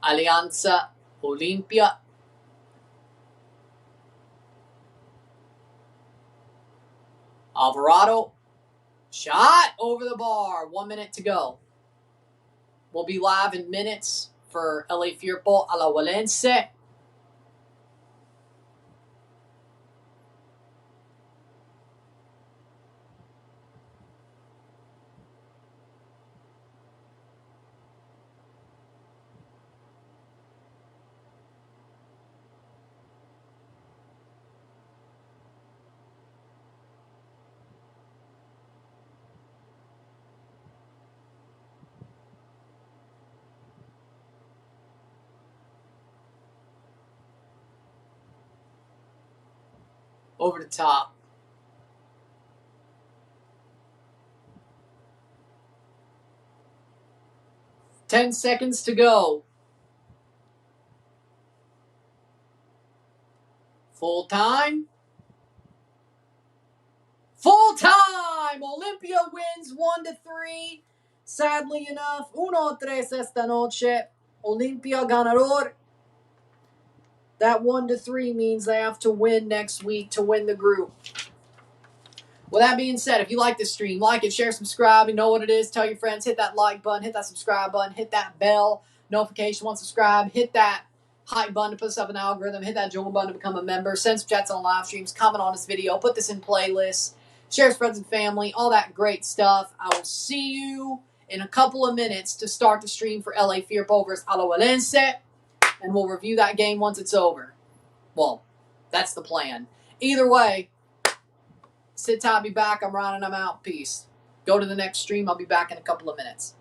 Alianza, Olimpia. Alvarado. Shot over the bar. 1 minute to go. We'll be live in minutes for LA Firpo Alajuelense. Over the top. Ten seconds to go. Full time. Full time! Olimpia wins 1-3. Sadly enough, 1-3 esta noche. Olimpia ganador. That 1-3 means they have to win next week to win the group. With that being said, if you like this stream, like it, share, subscribe. You know what it is. Tell your friends. Hit that like button. Hit that subscribe button. Hit that bell notification once subscribed. Hit that hype button to put us up an algorithm. Hit that join button to become a member. Send some chats on live streams. Comment on this video. Put this in playlists. Share with friends and family. All that great stuff. I will see you in a couple of minutes to start the stream for LA Firpo versus Alajuelense. And we'll review that game once it's over. Well, that's the plan. Either way, sit tight, be back. I'm Ron and I'm out. Peace. Go to the next stream. I'll be back in a couple of minutes.